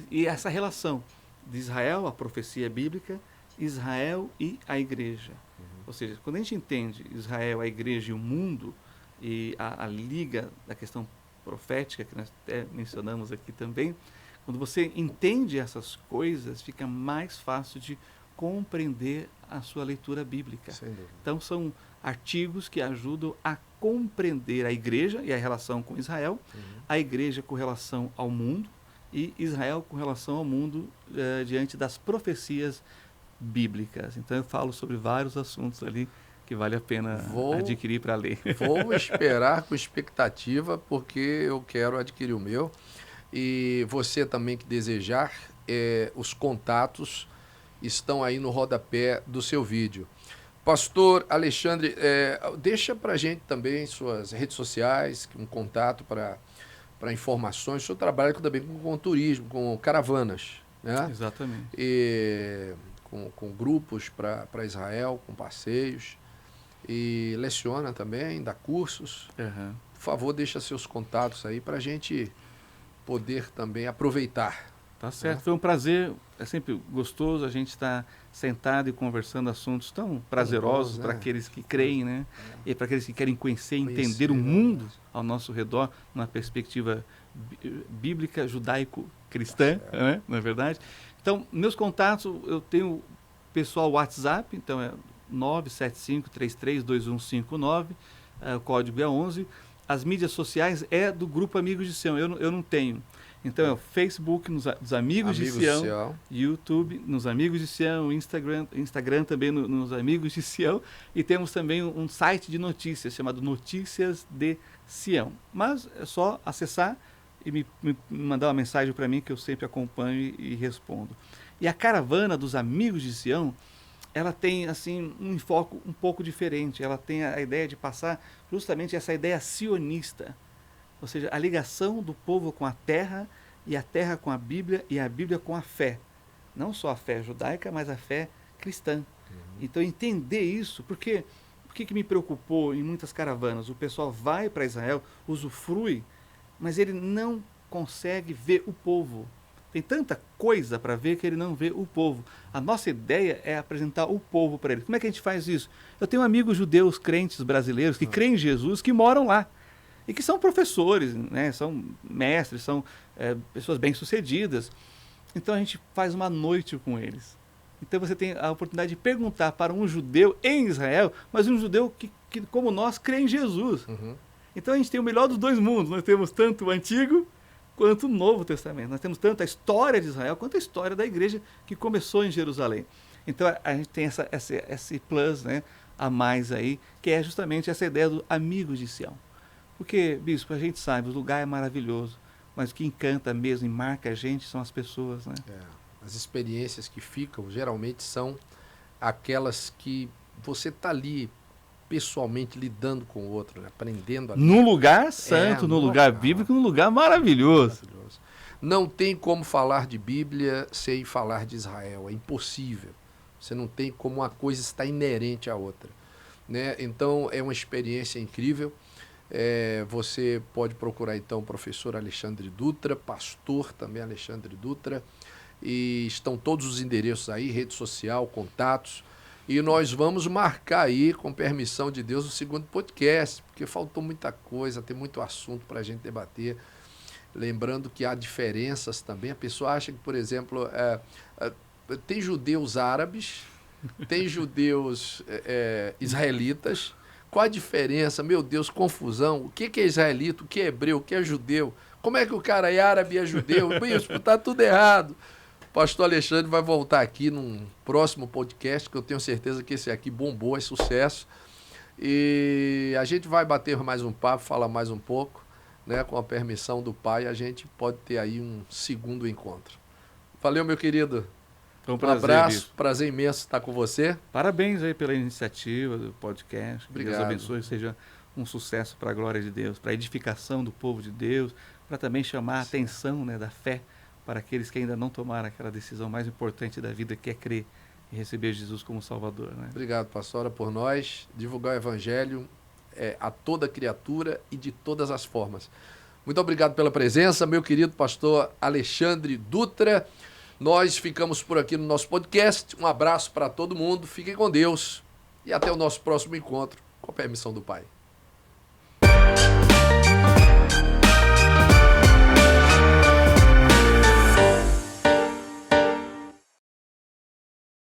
e essa relação de Israel, a profecia bíblica, Israel e a igreja. Ou seja, quando a gente entende Israel, a igreja e o mundo, e a liga da questão profética, que nós até mencionamos aqui também, quando você entende essas coisas, fica mais fácil de compreender a sua leitura bíblica. Sem dúvida. Então, são artigos que ajudam a compreender a igreja e a relação com Israel, a igreja com relação ao mundo e Israel com relação ao mundo diante das profecias bíblicas. Então, eu falo sobre vários assuntos ali que vale a pena adquirir para ler. Vou esperar com expectativa, porque eu quero adquirir o meu. E você também que desejar, os contatos estão aí no rodapé do seu vídeo. Pastor Alexandre, deixa para a gente também suas redes sociais, um contato para informações. O senhor trabalha também com turismo, com caravanas, né? Exatamente. E com grupos para Israel, com passeios. E leciona também, dá cursos. Por favor, deixa seus contatos aí para a gente poder também aproveitar. Tá certo, foi um prazer, é sempre gostoso a gente estar sentado e conversando assuntos tão prazerosos, né? Para aqueles que creem, né? E para aqueles que querem conhecer e entender o mundo ao nosso redor, numa perspectiva bíblica, judaico-cristã, né? Não é verdade? Então, meus contatos, eu tenho pessoal WhatsApp, então é 975-332159, o código é 11. As mídias sociais é do Grupo Amigos de Sião, eu não tenho. Então é o Facebook dos Amigos de Sião, YouTube nos Amigos de Sião, Instagram também nos Amigos de Sião, e temos também um site de notícias chamado Notícias de Sião. Mas é só acessar e me mandar uma mensagem para mim que eu sempre acompanho e respondo. E a caravana dos Amigos de Sião, ela tem assim um enfoque um pouco diferente. Ela tem a ideia de passar justamente essa ideia sionista, ou seja, a ligação do povo com a terra e a terra com a Bíblia e a Bíblia com a fé. Não só a fé judaica, mas a fé cristã. Então, entender isso, porque o que me preocupou em muitas caravanas? O pessoal vai para Israel, usufrui, mas ele não consegue ver o povo. Tem tanta coisa para ver que ele não vê o povo. A nossa ideia é apresentar o povo para ele. Como é que a gente faz isso? Eu tenho amigos judeus, crentes brasileiros, que creem em Jesus, que moram lá. E que são professores, né? São mestres, são pessoas bem-sucedidas. Então a gente faz uma noite com eles. Então você tem a oportunidade de perguntar para um judeu em Israel, mas um judeu que como nós, crê em Jesus. Então a gente tem o melhor dos dois mundos. Nós temos tanto o Antigo quanto o Novo Testamento. Nós temos tanto a história de Israel quanto a história da igreja que começou em Jerusalém. Então a gente tem esse plus, né, a mais aí, que é justamente essa ideia do Amigos de Sião. Porque, bispo, a gente sabe, o lugar é maravilhoso, mas o que encanta mesmo e marca a gente são as pessoas, né? As experiências que ficam, geralmente, são aquelas que você está ali, pessoalmente, lidando com o outro, né? Aprendendo ali. Num lugar santo, num lugar bíblico, num lugar maravilhoso. Não tem como falar de Bíblia sem falar de Israel, é impossível. Você não tem como uma coisa estar inerente à outra, né? Então, é uma experiência incrível. Você pode procurar então o professor Alexandre Dutra, pastor também Alexandre Dutra, e estão todos os endereços aí, rede social, contatos, e nós vamos marcar aí, com permissão de Deus, o segundo podcast, porque faltou muita coisa, tem muito assunto para a gente debater. Lembrando que há diferenças também. A pessoa acha que, por exemplo, tem judeus árabes, tem judeus israelitas. Qual a diferença? Meu Deus, confusão. O que é israelita? O que é hebreu? O que é judeu? Como é que o cara é árabe e é judeu? Isso, está tudo errado. O pastor Alexandre vai voltar aqui num próximo podcast, que eu tenho certeza que esse aqui bombou, é sucesso. E a gente vai bater mais um papo, falar mais um pouco. né, com a permissão do Pai, a gente pode ter aí um segundo encontro. Valeu, meu querido. Foi um abraço, Bispo. prazer imenso estar com você. Parabéns aí pela iniciativa do podcast. Obrigado. Que Deus abençoe, seja um sucesso para a glória de Deus, para a edificação do povo de Deus, para também chamar a atenção, né, da fé para aqueles que ainda não tomaram aquela decisão mais importante da vida, que é crer e receber Jesus como Salvador. Né? Obrigado, pastora, por nós. Divulgar o Evangelho a toda criatura e de todas as formas. Muito obrigado pela presença, meu querido pastor Alexandre Dutra. Nós ficamos por aqui no nosso podcast. Um abraço para todo mundo, fiquem com Deus e até o nosso próximo encontro, com a permissão do Pai.